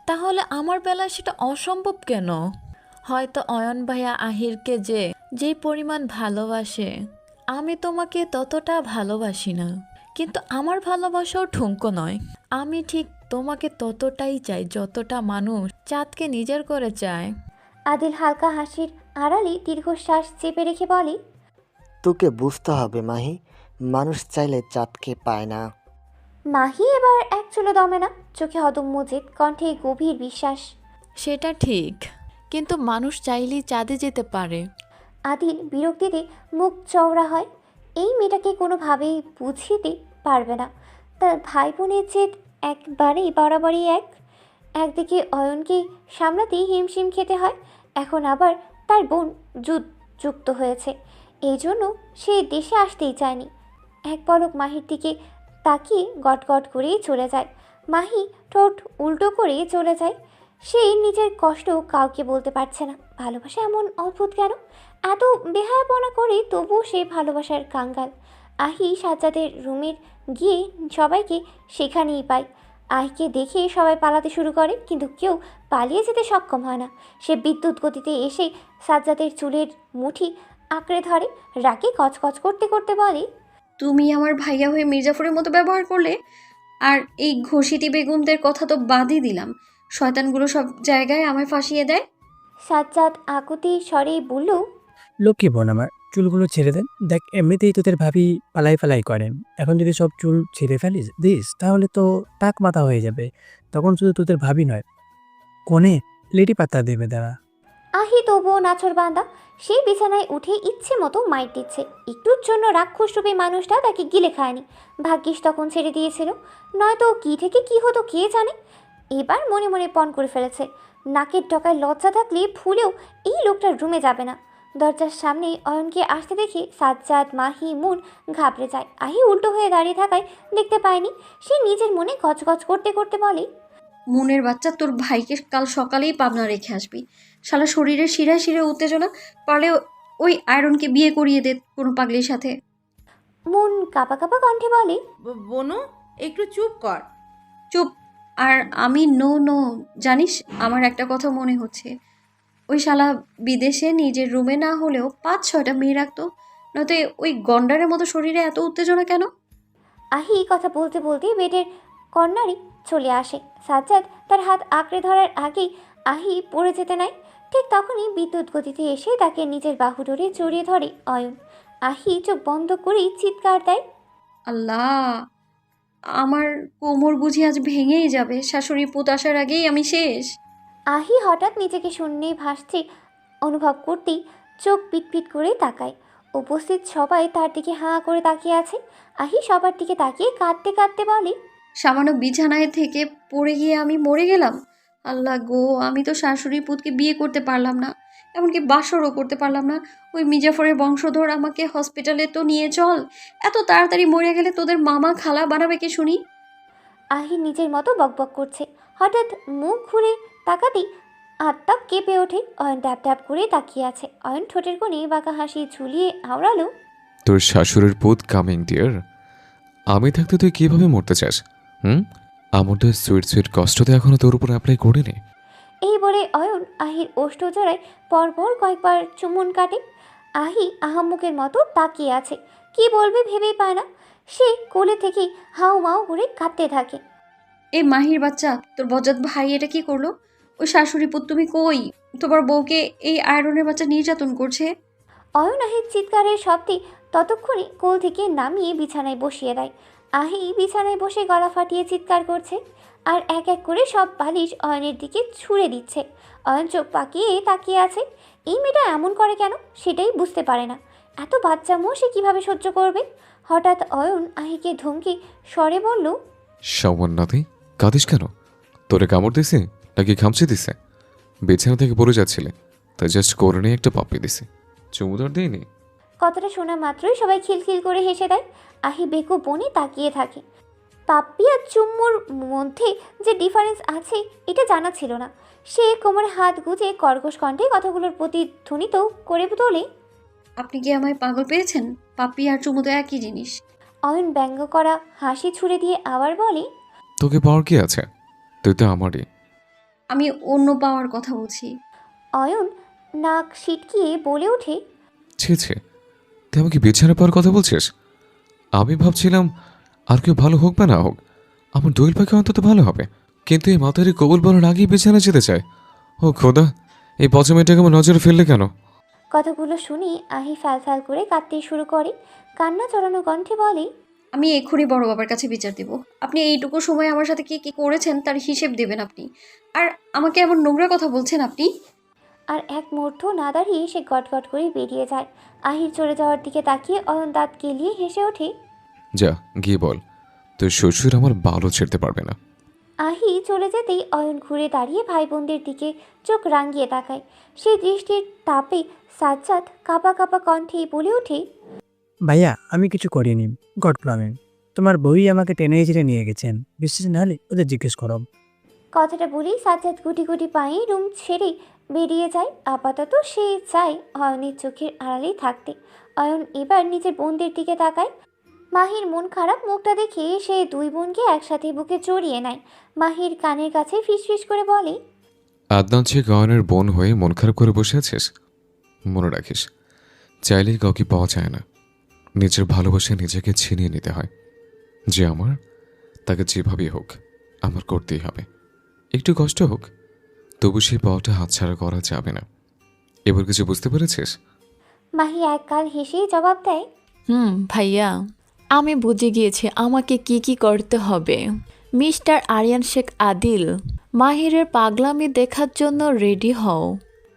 তাহলে আমার বেলায় সেটা অসম্ভব কেন? হয়তো অয়ন ভাইয়া আহিরকে যেই পরিমাণ ভালোবাসে, আমি তোমাকে ততটা ভালোবাসি না, কিন্তু আমার ভালোবাসাও ঠুনকো নয়। আমি ঠিক তোমাকে ততটাই চাই যতটা মানুষ চাঁদকে নিজের করে চায়। আদিল হালকা হাসির আড়ালে দীর্ঘশ্বাস চেপে রেখে বলে, তোকে বুঝতে হবে মাহি, মানুষ চাইলে চাঁদকে পায় না। মাহি এবার এক চুলো দমে না, চোখে হদম্মজিত, কণ্ঠে গভীর বিশ্বাস। সেটা ঠিক, কিন্তু মানুষ চাইলেই চাঁদে যেতে পারে। আদিল বিরক্তিতে মুখ চওড়া হয়। এই মেয়েটাকে কোনোভাবেই বুঝিতে পারবে না। তার ভাই বোনের জেদ একবারেই বরাবরই একদিকে অয়নকে সামলাতেই হিমশিম খেতে হয়, এখন আবার তার বোন যুক্ত হয়েছে। এই জন্য সে দেশে আসতেই চায়নি। এক পলক মাহির দিকে তাকিয়ে গটগট করেই চলে যায়। মাহি ঠোঁট উল্টো করে চলে যায়। সে নিজের কষ্ট কাউকে বলতে পারছে না। ভালোবাসা এমন অদ্ভুত কেন? এত বেহায়াপনা করে তবুও সে ভালোবাসার কাঙ্গাল। আহি সাজ্জাদের রুমের গিয়ে সবাইকে সেখানেই পায়। আহিকে দেখে সবাই পালাতে শুরু করে, কিন্তু কেউ পালিয়ে যেতে সক্ষম হয় না। সে বিদ্যুৎ গতিতে এসে সাজ্জাদের চুলের মুঠি আঁকড়ে ধরে, রাগে কচকচ করতে করতে বলে, তুমি আমার ভাইয়া হয়ে মির্জাফরের মতো ব্যবহার করলে। আর এই ঘষিটি বেগমদের কথা তো বাদই দিলাম, শয়তানগুলো সব জায়গায় আমায় ফাঁসিয়ে দেয়। সাজ্জাদ আকুতি স্বরে বলল, লক্ষ্মী বোন আমার, চুলগুলো ছেড়ে দেন। দেখ এমনিতেই তোদের ভাবি পালাই পালাই করেন, এখন যদি সব চুল ছেড়ে ফেলিস দিস তাহলে তো টাক মাথা হয়ে যাবে। তখন শুধু তোদের ভাবি নয়, কোণে লেডি পাত্তা দেবে তারা। আহি তবুও নাছোড়বান্দা। সে বিছানায় উঠে ইচ্ছে মতো মাইট দিচ্ছে। একটুর জন্য রাক্ষসরূপী মানুষটা তাকে গিলে খায়নি। ভাগ্যিস তখন ছেড়ে দিয়েছিল, নয়তো কী থেকে কী হতো কে জানে। এবার মনে মনে পণ করে ফেলেছে, নাকের ডকায় লজ্জা থাকলে ভুলেও এই লোকটার রুমে যাবে না। দরজার সামনে অয়নকে আসতে দেখে সাজ্জাদ, মাহি, মুন ঘাবড়ে যায়। আহি উল্টো হয়ে দাঁড়িয়ে থাকায় দেখতে পায়নি। সে নিজের মনে গজগজ করতে করতে বলে, মনের বাচ্চা, তোর ভাইকে কাল সকালেই পাবনা রেখে আসবি। শালা শরীরের শিরায় শিরায় উত্তেজনা, পারলে ওই আয়রনকে বিয়ে করিয়ে দে কোনো পাগলির সাথে। মুন কাঁপা কাঁপা কণ্ঠে বলে, বনু একটু চুপ কর। চুপ। আর আমি নো জানিস, আমার একটা কথা মনে হচ্ছে, ওই শালা বিদেশে নিজের রুমে না হলেও 5-6টা মেয়ে রাখতো, নয়তো ওই গন্ডারের মতো শরীরে এত উত্তেজনা কেন? আহি কথা বলতে বলতে বেডের কর্নারে চলে আসে। সাজ্জাদ তার হাত আঁকড়ে ধরার আগেই আহি পড়ে যেতে নাই। ঠিক তখনই বিদ্যুৎ গতিতে এসে তাকে নিজের বাহু ধরে জড়িয়ে ধরে অয়ন। আহি চোখ বন্ধ করেই চিৎকার দেয়, আল্লাহ, আমার কোমর বুঝি আজ ভেঙেই যাবে। শাশুড়ি পুত আসার আগেই আমি শেষ। আহি হঠাৎ নিজেকে শূন্যে ভাসতে অনুভব করতেই চোখ পিটপিট করে তাকায়। উপস্থিত সবাই তার দিকে হাঁ করে তাকিয়ে আছে। আহি সবার দিকে তাকিয়ে কাঁদতে কাঁদতে বলে, সামান্য বিছানায় থেকে পড়ে গিয়ে আমি মরে গেলাম। আল্লাহ গো, আমি তো শাশুড়ি পুতকে বিয়ে করতে পারলাম না, এমনকি বাসরও করতে পারলাম না। ওই মির্জাফরের বংশধর আমাকে হসপিটালে তো নিয়ে চল। এত তাড়াতাড়ি মরে গেলে তোদের মামা খালা বানাবে কে শুনি? আহি নিজের মতো বকবক করছে। হঠাৎ মুখ ঘুরে তাকাতেই আত্মা কেঁপে ওঠে। অয়ন ট্যাপ ট্যাপ করে তাকিয়ে আছে। অয়ন ঠোঁটের কোণে বাঁকা হাসি ঝুলিয়ে আওড়ালো, তোর শাশুড়ির পুত কামিং ডিয়ার। আমি থাকতে তুই কিভাবে মরতে চাস? আমার তো সুইট সুইট কষ্ট তো এখনো তোর উপর অ্যাপ্লাই করিনি। এই বলে অয়ন আহির ওষ্ঠ জোড়ায় পরপর কয়েকবার চুমুন কাটে। আহি আহাম্মুকের মতো তাকিয়ে আছে, কি বলবে ভেবেই পায় না। সে কোলে থেকেই হাউ মাউ করে কাঁদতে থাকে। এই মাহির বাচ্চা, তোর বজ্জাত ভাই এটা কি করলো? ওই শাশুড়ি পুত, তুমি কই? তোমার বউকে এই আয়রনের বাচ্চা নির্যাতন করছে। অয়ন আহির চিৎকারের শব্দে ততক্ষণে কোল থেকে নামিয়ে বিছানায় বসিয়ে দেয়। আহি বিছানায় বসে গলা ফাটিয়ে চিৎকার করছে আর এক এক করে সব বালিশ অয়নের দিকে ছুঁড়ে দিচ্ছে। অয়ন চোখ পাকিয়ে তাকিয়ে আছে। এই মেয়েটা এমন করে কেন সেটাই বুঝতে পারে না। এত বাচ্চা মোহ সে কীভাবে সহ্য করবে? হঠাৎ অয়ন আহিকে ধমকে স্বরে বলল, সাওয়ান নাতি, কাঁদিস কেন? তোরে কামড় দিছে নাকি খামচি দিছে? বিছানা থেকে পড়ে যাচ্ছিলে, তাই জাস্ট করে নিয়ে একটা পাপ্পি দিছে, চুমুদার দিইনি। কথাটা শোনা মাত্রই সবাই খিলখিল করে হেসে দেয়। আহি বেকু বনে তাকিয়ে থাকে। পাপ্পি আর চুম্মুর মধ্যে যে ডিফারেন্স আছে এটা জানা ছিল না। সে কোমরে হাত গুজে কর্কশ কণ্ঠে কথাগুলোর প্রতিধ্বনিত করে তোলে, আপনি কি আমায় পাগল পেয়েছেন? পাপ্পি আর চুমু তো একই জিনিস। অয়ন ব্যঙ্গ করা হাসি ছুড়ে দিয়ে আবার বলে, তোকে পাওয়ার কি আছে? তুই তো আমারই। আমি অন্য পাওয়ার কথা বলছি। অয়ন নাক সিটকিয়ে বলে ওঠে, ছি ছি, তুই আমাকে বিছানা পাওয়ার কথা বলছিস? আমি ভাবছিলাম আর কেউ ভালো হোক বা না হোক, আমার দোয়েল পাখি অন্তত ভালো হবে, কিন্তু এই মাথারি কবুল বলার আগেই বিছানা যেতে চায়। ও খোদা, এই পচা মেয়েটাকে আমার নজরে ফেললে কেন? কথাগুলো শুনে আহি ফ্যাল করে কাঁদতে শুরু করে। কান্না চড়ানো কণ্ঠে বলে, আমি এক্ষুনি বড় বাবার কাছে বিচার দেব। আপনি এইটুকু সময় আমার সাথে কি কি করেছেন তার হিসেব দেবেন আপনি। আর আমাকে এমন নোংরা কথা বলছেন আপনি। আর এক মুহূর্ত না দাঁড়িয়ে সে গটগট করে বেরিয়ে যায়। আহির চলে যাওয়ার দিকে তাকিয়ে অয়ন দাঁত কেলিয়ে হেসে ওঠে। যা গিয়ে বল, তোর শ্বশুর আমার বালও ছেড়তে পারবে না। আহি চলে যেতেই অয়ন ঘুরে দাঁড়িয়ে ভাই বোনদের দিকে চোখ রাঙিয়ে তাকায়। সেই দৃষ্টির তাপে সাজ্জাদ কাঁপা কাঁপা কণ্ঠে বলে ওঠে, ভাইয়া আমি কিছু করিনি, গড প্রমিস। তোমার বই আমাকে টেনে হিচড়ে নিয়ে গেছেন, বিশ্বাস না হলে ওদের জিজ্ঞেস করো। কথাটা বলেই সাজ্জাদ গুটি গুটি পায়ে রুম ছেড়ে বেরিয়ে যায়। আপাতত সে চায় অয়নের চোখের আড়ালেই থাকতে। অয়ন এবার নিজের বোনদের দিকে তাকায়। মাহির মন খারাপ মুখটা দেখে সে দুই বোনকে একসাথে বুকে জড়িয়ে নেয়। মাহির কানের কাছে ফিসফিস করে বলে, আদনান সে গয়নের বোন হয়ে মন খারাপ করে বসে আছিস? মনে রাখিস, চাইলেই কাউকে পাওয়া যায় না। নিজের ভালোবাসা নিজেকে ছিনিয়ে নিতে হয়। যে আমার, তাকে যেভাবেই হোক আমার করতেই হবে। একটু কষ্ট হোক, তবু সেই পাওয়াটা হাতছাড়া করা যাবে না। এবার কিছু বুঝতে পেরেছিস? মাহি একগাল হেসে জবাব দেয়, ভাইয়া, আমি বুঝে গিয়েছি আমাকে কি কি করতে হবে। মিস্টার আরিয়ান শেখ আদিল, মাহিরের পাগলামি দেখার জন্য রেডি হও।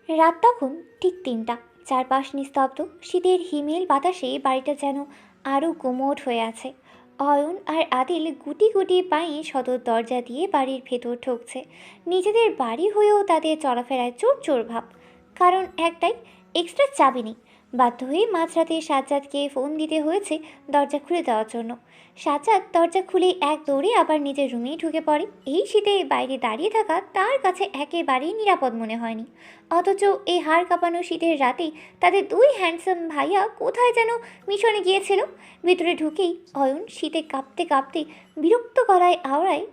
রাত তখন ঠিক ৩টা। চারপাশ নিস্তব্ধ। শীতের হিমেল বাতাসে বাড়িটা যেন আরও গুমোট হয়ে আছে। অয়ন আর আদিল গুটি গুটি পায়ে সদর দরজা দিয়ে বাড়ির ভেতর ঢুকছে। নিজেদের বাড়ি হয়েও তাদের চলাফেরায় চোর চোর ভাব। কারণ একটাই, এক্সট্রা চাবি নেই। বাধ্য হয়ে মাঝরাতে সাজ্জাদকে ফোন দিতে হয়েছে দরজা খুলে দেওয়ার জন্য। সাজ্জাদ দরজা খুলে এক দৌড়ে আবার নিজের রুমেই ঢুকে পড়ে। এই শীতে বাইরে দাঁড়িয়ে থাকা তার কাছে একেবারেই নিরাপদ মনে হয়নি। অথচ এই হাড় কাঁপানো শীতের রাতে তাদের দুই হ্যান্ডসাম ভাইয়া কোথায় যেন মিশনে গিয়েছিল। ভিতরে ঢুকেই অয়ন শীতে কাঁপতে কাঁপতে বিরক্ত গলায় আওড়ায়,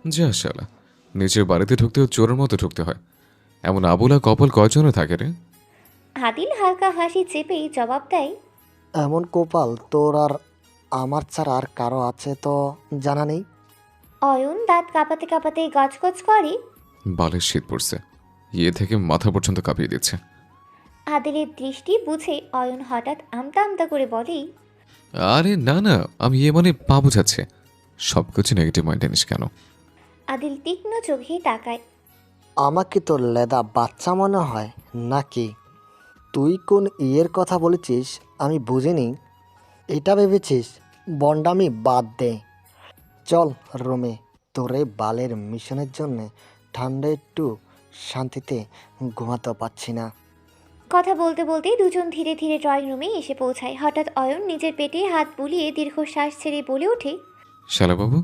যা শালা, নিজের বাড়িতে ঢুকতেও চোরের মতো ঢুকতে হয়। এমন আবুলা কপাল কয়জনে থাকে রে? আদিল হালকা হাসি চেপেই জবাব দেয়, এমন কপাল তোর আর আমার ছাড়া আর কারো আছে তো জানা নেই। অয়ন দাঁত কাঁপাতে কাঁপাতে গজগজ করে, বালের শীত পড়ছে, ইয়ে থেকে মাথা পর্যন্ত কাঁপিয়ে দিচ্ছে। আদিলের দৃষ্টি বুঝে অয়ন হঠাৎ আমতা আমতা করে বলেই, আরে না না, আমি ইয়ে মানে পা বুঝাচ্ছে। সব কিছু নেগেটিভ মাইন্ডে নিস কেন? আদিল তীক্ষ্ণ চোখে তাকায়। আমাকে তোর লেদা বাচ্চা মনে হয় নাকি? তুই কোন ইয়ের কথা বলেছিস আমি বুঝিনি। এটা ভেবেছিস? বন্ডামি বাদ দে, চল রুমে। তোরে বালের মিশনের জন্যে ঠান্ডা একটু শান্তিতে ঘুমাতে পারছি না। কথা বলতে বলতেই দুজন ধীরে ধীরে ড্রয়িং রুমে এসে পৌঁছায়। হঠাৎ অয়ন নিজের পেটে হাত বুলিয়ে দীর্ঘশ্বাস ছেড়ে বলে ওঠে, শালাবাবু,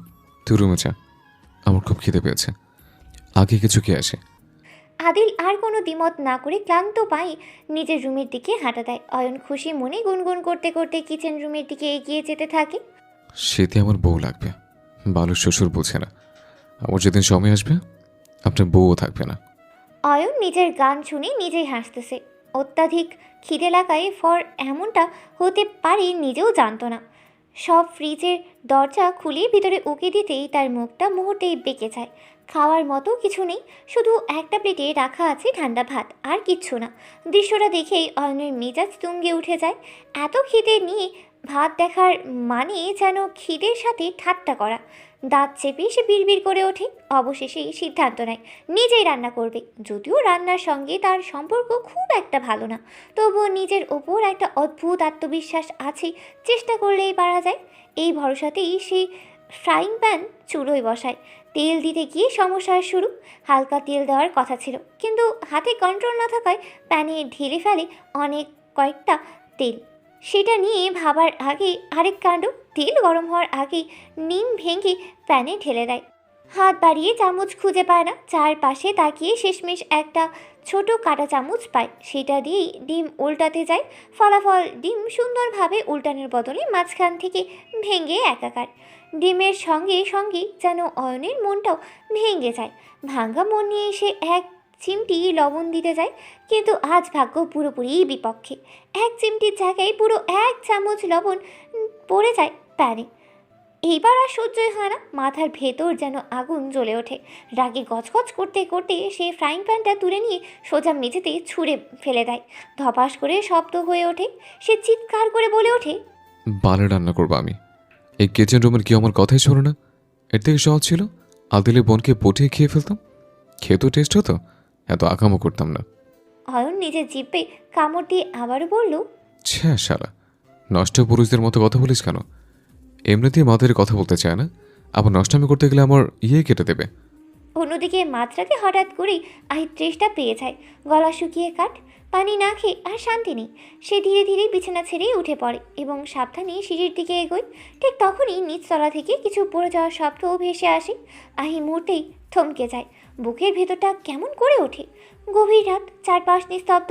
তুই রুমে যা, আমার খুব খিদে পেয়েছে। আগে কিছু কি আসে? আদিল আর কোনো দ্বিমত না করে ক্লান্ত পায়ে নিজের রুমের দিকে হাঁটা দেয়। অয়ন খুশি মনে গুনগুন করতে করতে কিচেন রুমের দিকে এগিয়ে যেতে থাকে। শীতে আমার বউ লাগবে, বালুর শ্বশুর বোঝে না। আমার যেদিন সময় আসবে আপনার বউও থাকবে না। অয়ন নিজের গান শুনে নিজেই হাসতেছে। অত্যাধিক খিদে লাগায় ফর এমনটা হতে পারে নিজেও জানতো না। সব ফ্রিজের দরজা খুলে ভিতরে উকি দিতেই তার মুখটা মুহূর্তেই বেঁকে যায়। খাওয়ার মতো কিছু নেই, শুধু একটা প্লেটে রাখা আছে ঠান্ডা ভাত, আর কিচ্ছু না। দৃশ্যটা দেখেই অয়নের মেজাজ তুঙ্গে উঠে যায়। এত খিদে নিয়ে ভাত দেখার মানে যেন খিদের সাথে ঠাট্টা করা। দাঁত চেপে সে বিড়বিড় করে ওঠে। অবশেষেই সিদ্ধান্ত নেয় নিজেই রান্না করবে। যদিও রান্নার সঙ্গে তার সম্পর্ক খুব একটা ভালো না, তবুও নিজের ওপর একটা অদ্ভুত আত্মবিশ্বাস আছে, চেষ্টা করলেই পারা যায়। এই ভরসাতেই সে ফ্রাইং প্যান চুলোয় বসায়। তেল দিতে গিয়ে সমস্যার শুরু। হালকা তেল দেওয়ার কথা ছিল, কিন্তু হাতে কন্ট্রোল না থাকায় প্যানে ঢেলে ফেলে অনেক কয়েকটা তেল। সেটা নিয়ে ভাবার আগে আরেক কাণ্ড, তেল গরম হওয়ার আগেই নিম ভেঙে প্যানে ঢেলে দেয়। হাত বাড়িয়ে চামচ খুঁজে পায় না, চারপাশে তাকিয়ে শেষমেশ একটা ছোট কাঁটা চামচ পায়। সেটা দিয়েই ডিম উল্টাতে যায়। ফলাফল ডিম সুন্দরভাবে উল্টানোর বদলে মাঝখান থেকে ভেঙে একাকার। ডিমের সঙ্গে সঙ্গে যেন অয়নের মনটাও ভেঙে যায়। ভাঙা মন নিয়ে সে এক চিমটি লবণ দিতে যায়, কিন্তু আজ ভাগ্য পুরোপুরি বিপক্ষে। এক চিমটির জায়গায় পুরো এক চামচ লবণ পড়ে যায় প্যানে। এইবার আর সহ্যই হয় না, মাথার ভেতর যেন আগুন জ্বলে ওঠে। রাগে গজগজ করতে করতে সে ফ্রাইং প্যানটা তুলে নিয়ে সোজা মেঝেতে ছুঁড়ে ফেলে দেয়। ধপাস করে শব্দ হয়ে ওঠে। সে চিৎকার করে বলে ওঠে, বালে রান্না করবো আমি। এই কিচেন রুমের কি আমার কথাই শোনো না? এর থেকে সহজ ছিল আদিলের বোনকে পটিয়ে খেয়ে ফেলতাম। খেতেও টেস্ট হতো, এত আকামও করতাম না। অয়ন নিজের জিভে কামড় দিয়ে আবারও বলল, ছ্যা শালা, নষ্ট পুরুষদের মতো কথা বলিস কেন? এমনিতেই মাদের কথা বলতে চায় না, আবার নষ্টামি করতে গেলে আমার কেটে দেবে। অন্যদিকে মাত্রাতে হঠাৎ করেই আহির তৃষ্ণা পেয়ে যায়। গলা শুকিয়ে কাঠ, পানি না খেয়ে আর শান্তি নেই। সে ধীরে ধীরে বিছানা ছেড়ে উঠে পড়ে এবং সাবধানে সিঁড়ির দিকে এগোয়। ঠিক তখনই নিচতলা থেকে কিছু পড়ে যাওয়ার শব্দ ভেসে আসে। আহি মুহূর্তেই থমকে যায়। বুকের ভেতরটা কেমন করে ওঠে। গভীর রাত, চারপাশ নিস্তব্ধ।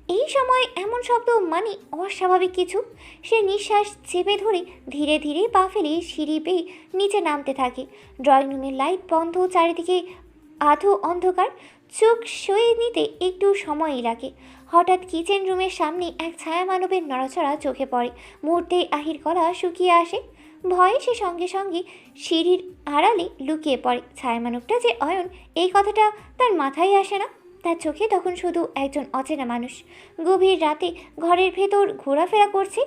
এই সময় এমন শব্দ মানে অস্বাভাবিক কিছু। সে নিঃশ্বাস চেপে ধরে ধীরে ধীরে পা ফেলে সিঁড়ি বেয়ে নিচে নামতে থাকে। ড্রয়িং রুমের লাইট বন্ধ, চারিদিকে আধো অন্ধকার। চোখ সয়ে নিতে একটু সময়ই লাগে। হঠাৎ কিচেন রুমের সামনে এক ছায়া মানবের নড়াচড়া চোখে পড়ে। মুহূর্তে আহির গলা শুকিয়ে আসে। ভয়ে সে সঙ্গে সঙ্গে সিঁড়ির আড়ালে লুকিয়ে পড়ে। ছায়া মানবটা যে অয়ন, এই কথাটা তার মাথায় আসে না। তার চোখে তখন শুধু একজন অচেনা মানুষ গভীর রাতে ঘরের ভেতর ঘোরাফেরা করছে।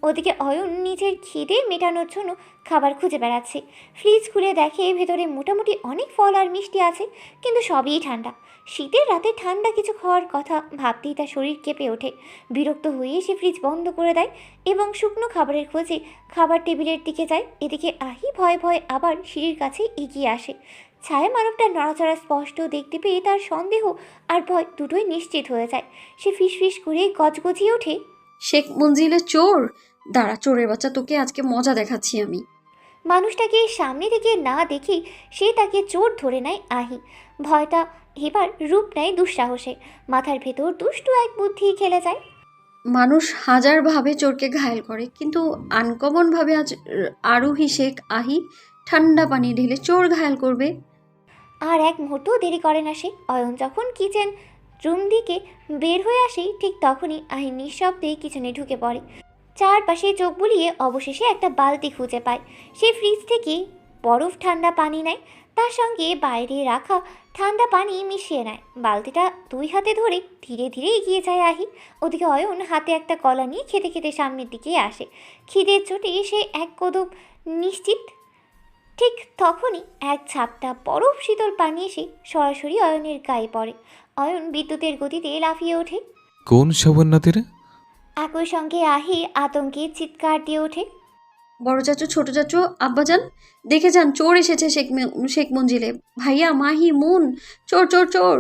ওদিকে অয়ন নিজের খিদে মেটানোর জন্য খাবার খুঁজে বেড়াচ্ছে। ফ্রিজ খুলে দেখে ভেতরে মোটামুটি অনেক ফল আর মিষ্টি আছে, কিন্তু সবই ঠান্ডা। শীতের রাতে ঠান্ডা কিছু খাওয়ার কথা ভাবতেই তার শরীর কেঁপে ওঠে। বিরক্ত হয়ে সে ফ্রিজ বন্ধ করে দেয় এবং শুকনো খাবারের খোঁজে খাবার টেবিলের দিকে যায়। এদিকে আহি ভয়ে ভয়ে আবার সিঁড়ির কাছে এগিয়ে আসে। ছায়া মানবটার নড়াচড়া স্পষ্ট দেখতে পেয়ে তার সন্দেহ আর ভয় দুটোই নিশ্চিত হয়ে যায়। সে ফিসফিস করে গজগজিয়ে ওঠে, শেখ মঞ্জিলের চোর! দাঁড়া, চোরের বাচ্চা, তোকে আজকে মজা দেখাচ্ছি আমি। মানুষটাকে সামনে থেকে না দেখে সে তাকে চোর ধরে নেয় আহি। ভয়টা এবার রূপ নেয় দুঃসাহসে। মাথার ভেতর দুষ্টু এক বুদ্ধি খেলে যায়। মানুষ হাজারভাবে চোরকে ঘায়েল করে, কিন্তু আনকমনভাবে আজ আরোহী শেখ আহি ঠান্ডা পানি ঢেলে চোর ঘায়েল করবে। আর এক মুহূর্ত দেরি করে না সে। অয়ন যখন কিচেন রুম দিকে বের হয়ে আসে, ঠিক তখনই আহি নিঃশব্দে কিচেনে ঢুকে পড়ে। চারপাশে চোখ বুলিয়ে অবশেষে একটা বালতি খুঁজে পায়। সে ফ্রিজ থেকে বরফ ঠান্ডা পানি নেয়, তার সঙ্গে বাইরে রাখা ঠান্ডা পানি মিশিয়ে নেয়। বালতিটা দুই হাতে ধরে ধীরে ধীরে এগিয়ে যায় আহি। ওদিকে অয়ন হাতে একটা কলা নিয়ে খেতে খেতে সামনের দিকে আসে। খিদের চোটে সে এক কদম নিশ্চিত। ঠিক তখনই এক ঝাপটা বরফ শীতল পানি এসে সরাসরি অয়নের গায়ে পড়ে। অয়ন বিদ্যুতের গতিতে লাফিয়ে ওঠে। কোন সাবান নাতিরে? একই সঙ্গে আহি আতঙ্কে চিৎকার দিয়ে ওঠে, বড় চাচু, ছোট চাচু, আব্বাজান, দেখে যান, চোর এসেছে শেখ মঞ্জিলে। ভাইয়া, মাহি, মুন, চোর চোর চোর!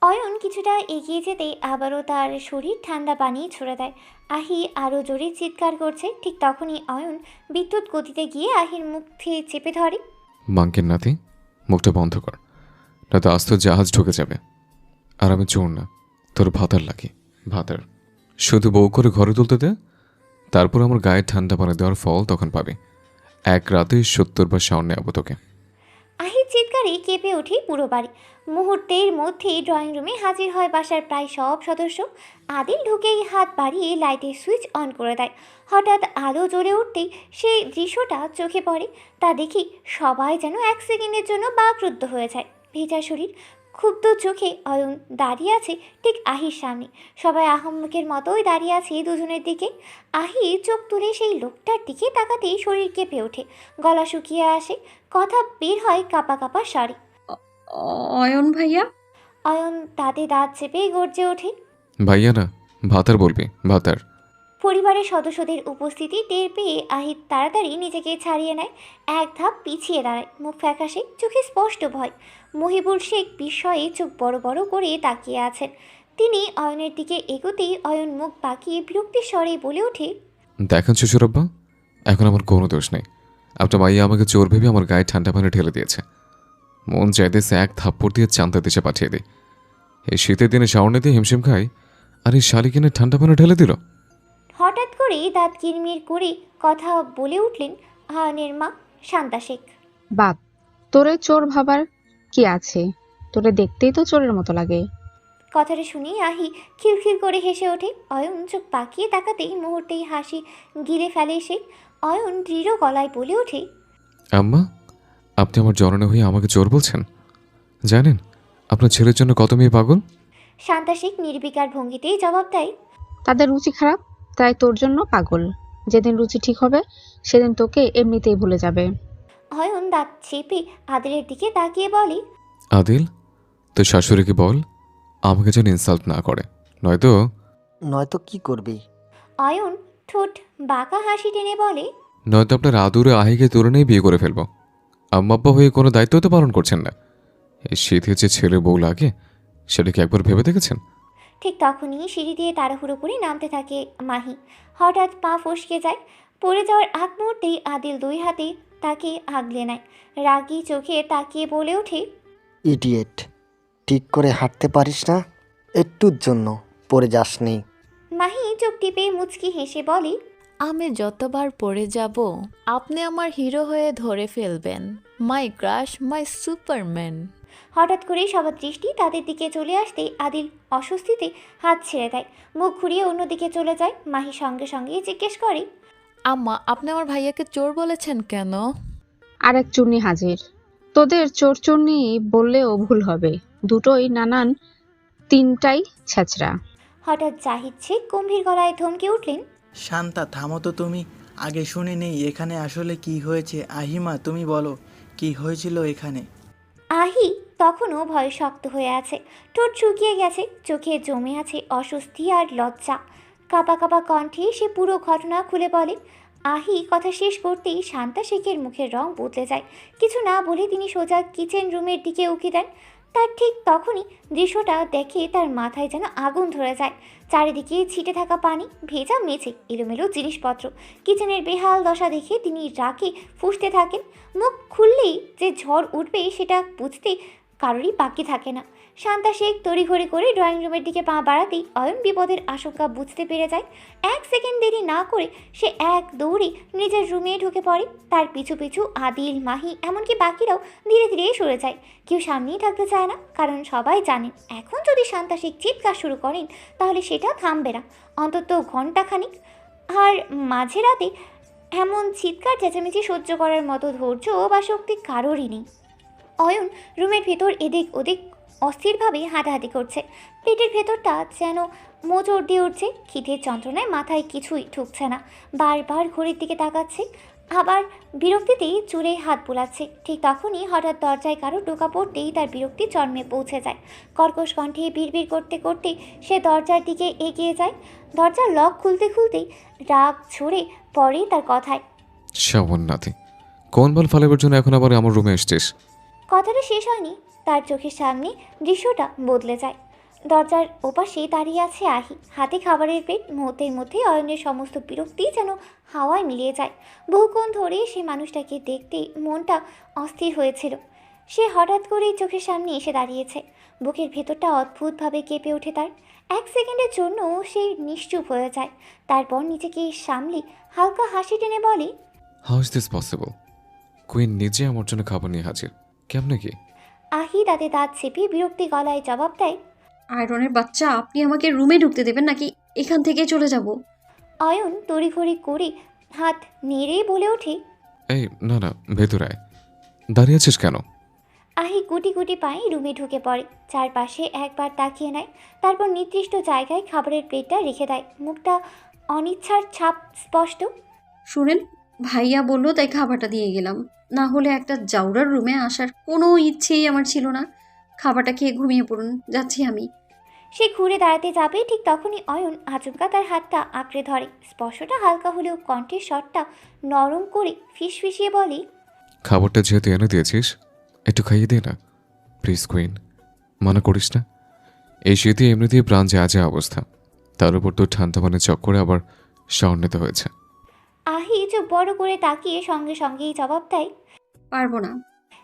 অয়ন কিছুটা এগিয়ে যেতেই আবারও তার শরীর ঠান্ডা পানি ছুড়ে দেয়। আহি আরও জোরে চিৎকার করছে। ঠিক তখনই অয়ন বিদ্যুৎ গতিতে গিয়ে আহির মুখ থেকে চেপে ধরে। মাংকের নাতি, মুখটা বন্ধ কর, নয়তো আস্ত জাহাজ ঢুকে যাবে। আর আমি চোর না, তোর ভাতার লাগে। ভাতার শুধু বউ করে ঘরে তুলতে দে, তারপর আমার গায়ে ঠান্ডা পানি দেওয়ার ফল তখন পাবে। এক রাতে 70 বার শাওন নেওয়াবো তোকে। আহির চিৎকার চিৎকারে কেঁপে ওঠে পুরো বাড়ি। মুহূর্তের মধ্যেই ড্রয়িং রুমে হাজির হয় বাসার প্রায় সব সদস্য। আদিল ঢুকেই হাত বাড়িয়ে লাইটের সুইচ অন করে দেয়। হঠাৎ আলো জ্বলে উঠতেই সেই দৃশ্যটা চোখে পড়ে। তা দেখি সবাই যেন এক সেকেন্ডের জন্য বাকরুদ্ধ হয়ে যায়। ভেজা শরীর, ক্ষুব্ধ চোখে অয়ন দাঁড়িয়ে আছে ঠিক আহির সামনে। সবাই আহম্মকের মতোই দাঁড়িয়ে আছে দুজনের দিকে। আহি চোখ তুলে সেই লোকটার দিকে তাকাতেই শরীর কেঁপে ওঠে, গলা শুকিয়ে আসে, কথা বের হয় কাঁপা কাঁপা স্বরে। অয়ন ভাইয়া। অয়ন দাঁতে দাঁত চেপে গর্জে ওঠে। ভাইয়া না, ভাতার বলবি, ভাতার। পরিবারের সদস্যদের উপস্থিতি টের পেয়ে আহিত তাড়াতাড়ি নিজেকে ছাড়িয়ে নেয়, এক ধাপ পিছিয়ে দাঁড়ায়, মুখ ফ্যাকাশে, চোখে স্পষ্ট ভয়। মহিবুল শেখ বিস্ময়ে চোখ বড় বড় করে তাকিয়ে আছেন। তিনি অয়নের দিকে এগোতেই অয়ন মুখ বাঁকিয়ে বিরক্তির স্বরে বলে ওঠে, দেখেন শ্বশুরাব্বা, এখন আমার কোনো দোষ নেই। আপনার মাইয়া আমাকে চোর ভেবে আমার গায়ে ঠান্ডা পানি ঢেলে দিয়েছে। মন চাইতেছে এক থাপ্পড় দিয়ে চান্তা দেশে পাঠিয়ে দিই। এই শীতের দিনে শাওনে দিয়ে হিমশিম খাই, আর এই শালিকিনে ঠান্ডা পানি ঢেলে দিল। হঠাৎ করেই দাঁত কিরমির করে কথা বলে উঠলেন অয়নের মা শান্তা শেখ। বাপ, তোরে চোর ভাবার কি আছে? তোরে দেখতেই তো চোরের মতো লাগে। কথাটা শুনে আহি খিলখিল করে হেসে ওঠে। অয়ন চোখ পাকিয়ে তাকাতেই মুহূর্তেই হাসি গিলে ফেলে সে। অয়ন দৃঢ় গলায় বলে ওঠে, আম্মা, আপনি আমার জননী হয়ে আমাকে চোর বলছেন? জানেন আপনার ছেলের জন্য কত মেয়ে পাগল? শান্তা শেখ নির্বিকার ভঙ্গিতেই জবাব দেয়, তাদের রুচি খারাপ, তাই তোর জন্য পাগল। যেদিন রুচি ঠিক হবে সেদিন তোকে এমনিতেই ভুলে যাবে। অয়ন দাঁত চেপে আদিলের দিকে তাকিয়ে বলে, আদিল, তোর শাশুড়িকে বল আমাকে যেন ইনসাল্ট না করে, নয়তো। নয়তো কি করবি? অয়ন ঠোঁট বাঁকা হাসি টেনে বলে, নয়তো আপনার আদুরে আহিকে তুলে নিয়ে বিয়ে করে ফেলবো। আম্মা আব্বা হয়ে কোনো দায়িত্ব তো পালন করছেন না। এই শীতে যে ছেলে বউ লাগে সেটা কি একবার ভেবে দেখেছেন? ঠিক তখনই সিঁড়ি দিয়ে তাড়াহুড়ো করে নামতে থাকে মাহি। হঠাৎ পা ফসকে যায়। পড়ে যাওয়ার আগ মুহূর্তেই আদিল দুই হাতে তাকে আগলে নেয়। রাগী চোখে তাকিয়ে বলে ওঠে, ইডিয়েট, ঠিক করে হাঁটতে পারিস না? একটুর জন্য পড়ে যাসনি। মাহি চোখ টিপে মুচকি হেসে বলে, আমি যতবার পড়ে যাব আপনি আমার হিরো হয়ে ধরে ফেলবেন। My crush, my superman. হঠাৎ করেই সবার দৃষ্টি তাদের দিকে চলে আসতেই আদিল অস্বস্তিতে হাত ছেড়ে দেয়, মুখ ঘুরিয়ে অন্যদিকে চলে যায়। মাহি সঙ্গে সঙ্গে জিজ্ঞেস করে, আম্মা, আপনি আমার ভাইয়াকে চোর বলেছেন কেন? আর এক চুন্নি হাজির। তোদের চোর চুন্নি বললেও ভুল হবে, দুটোই নানান, তিনটাই ছেঁচড়া। হঠাৎ জাহিদ শেখ গম্ভীর গলায় ধমকে উঠলেন, শান্তা, থামো তো তুমি। আগে শুনে নেই এখানে আসলে কি হয়েছে। আহিমা, তুমি বলো কি হয়েছিল এখানে? আহি তখনও ভয়ে শক্ত হয়ে আছে, ঠোঁট শুকিয়ে গেছে, চোখে জমে আছে অস্বস্তি আর লজ্জা। কাঁপা কাঁপা কণ্ঠে সে পুরো ঘটনা খুলে বলে। আহি কথা শেষ করতেই শান্তা শেখের মুখের রং বদলে যায়। কিছু না বলে তিনি সোজা কিচেন রুমের দিকে উকি দেন। তার ঠিক তখনই দৃশ্যটা দেখে তার মাথায় যেন আগুন ধরে যায়। চারিদিকে ছিটে থাকা পানি, ভেজা মেঝে, এলোমেলো জিনিসপত্র। কিচেনের বেহাল দশা দেখে তিনি রাগে ফুঁসতে থাকেন। মুখ খুললেই যে ঝড় উঠবে সেটা বুঝতে কারোরই বাকি থাকে না। শান্তা শেখ তড়িঘড়ি করে ড্রয়িং রুমের দিকে পা বাড়াতেই অয়ন বিপদের আশঙ্কা বুঝতে পেরে যায়। এক সেকেন্ড দেরি না করে সে এক দৌড়ে নিজের রুমে ঢুকে পড়ে। তার পিছু পিছু আদিল, মাহি, এমনকি বাকিরাও ধীরে ধীরে সরে যায়। কেউ সামনেই থাকতে চায় না, কারণ সবাই জানেন এখন যদি শান্তা শেখ চিৎকার শুরু করেন তাহলে সেটা থামবে না অন্তত ঘন্টাখানিক। আর মাঝে রাতে এমন চিৎকার চেঁচামেচি সহ্য করার মতো ধৈর্য বা শক্তি কারোরই নেই। অয়ন রুমের ভেতর এদিক ওদিক অস্থিরভাবে হাঁটাহাঁটি করছে। পেটের ভেতরটা যেন মোচড় দিয়ে উঠছে। খিদের যন্ত্রণায় মাথায় কিছুই ঢুকছে না। বারবার ঘড়ির দিকে তাকাচ্ছে, আবার বিরক্তিতেই চুলে হাত বোলাচ্ছে। ঠিক তখনই হঠাৎ দরজায় কারো টোকা পড়তেই তার বিরক্তি চরমে পৌঁছে যায়। কর্কশ কণ্ঠে বিড়বিড় করতে করতে সে দরজার দিকে এগিয়ে যায়। দরজার লক খুলতে খুলতেই রাগ ঝরে পড়ে তার কথায়। সাবন্নাথি, কোন বল ফালাবার জন্য এখন আবার আমার রুমে এসছিস? কথাটা শেষ হয়নি, তার চোখের সামনে দৃশ্যটা বদলে যায়। দরজার ওপাশে দাঁড়িয়ে আছে আহি, হাতে খাবারের প্লেট। মুহূর্তের মধ্যে অয়নের সমস্ত বিরক্তি যেন হাওয়ায় মিলিয়ে যায়। বহুক্ষণ ধরে সে মানুষটাকে দেখতে মনটা অস্থির হয়েছিল। সে হঠাৎ করেই চোখের সামনে এসে দাঁড়িয়েছে। বুকের ভেতরটা অদ্ভুতভাবে কেঁপে ওঠে তার। এক সেকেন্ডের জন্য সে নিশ্চুপ হয়ে যায়। তারপর নিজেকে সামলে হালকা হাসি টেনে বলে, how is this possible? Queen নিজে আমার জন্য খাবার নিয়ে হাজির, কেমনে কি? আহি দাঁতে দাঁত চেপে বিরক্তি গলায় জবাব দেয়। আয়রনের বাচ্চা, আপনি আমাকে রুমে ঢুকতে দেবেন নাকি এখান থেকে চলে যাব? অয়ন তড়িঘড়ি করে হাত নেড়ে বলে ওঠে। এই না না, ভেতরে আয়। দাঁড়িয়ে আছিস কেন? আহি গুটি গুটি পায়ে রুমে ঢুকে পড়ে, চারপাশে একবার তাকিয়ে নেয়, তারপর নির্দিষ্ট জায়গায় খাবারের প্লেটটা রেখে দেয়। মুখটা অনিচ্ছার ছাপ স্পষ্ট। শুনেন, ভাইয়া বললো তাই খাবারটা দিয়ে গেলাম, না হলে একটা জাউরার রুমে আসার কোনো ইচ্ছেই আমার ছিল না। খাবারটা খেয়ে ঘুমিয়ে পড়ুন, যাচ্ছি আমি। সে ঘুরে দাঁড়াতে যাবে, ঠিক তখনই অয়ন আচমকা তার হাতটা আঁকড়ে ধরে। স্পর্শটা হালকা হলেও কণ্ঠের স্বরটা নরম করে ফিসফিসিয়ে বলে। খাবারটা যেহেতু এনে দিয়েছিস, একটু খাইয়ে দে না প্লিজ কুইন, মানা করিস না। এই শীতে এমনিতেই প্রাণ যা যা অবস্থা, তার উপর তোর ঠান্ডা মানে চক্করে আবার শাওয়ার নিতে হয়েছে। আহি চোখ বড় করে তাকিয়ে সঙ্গে সঙ্গেই জবাব দেয়। পারবো না।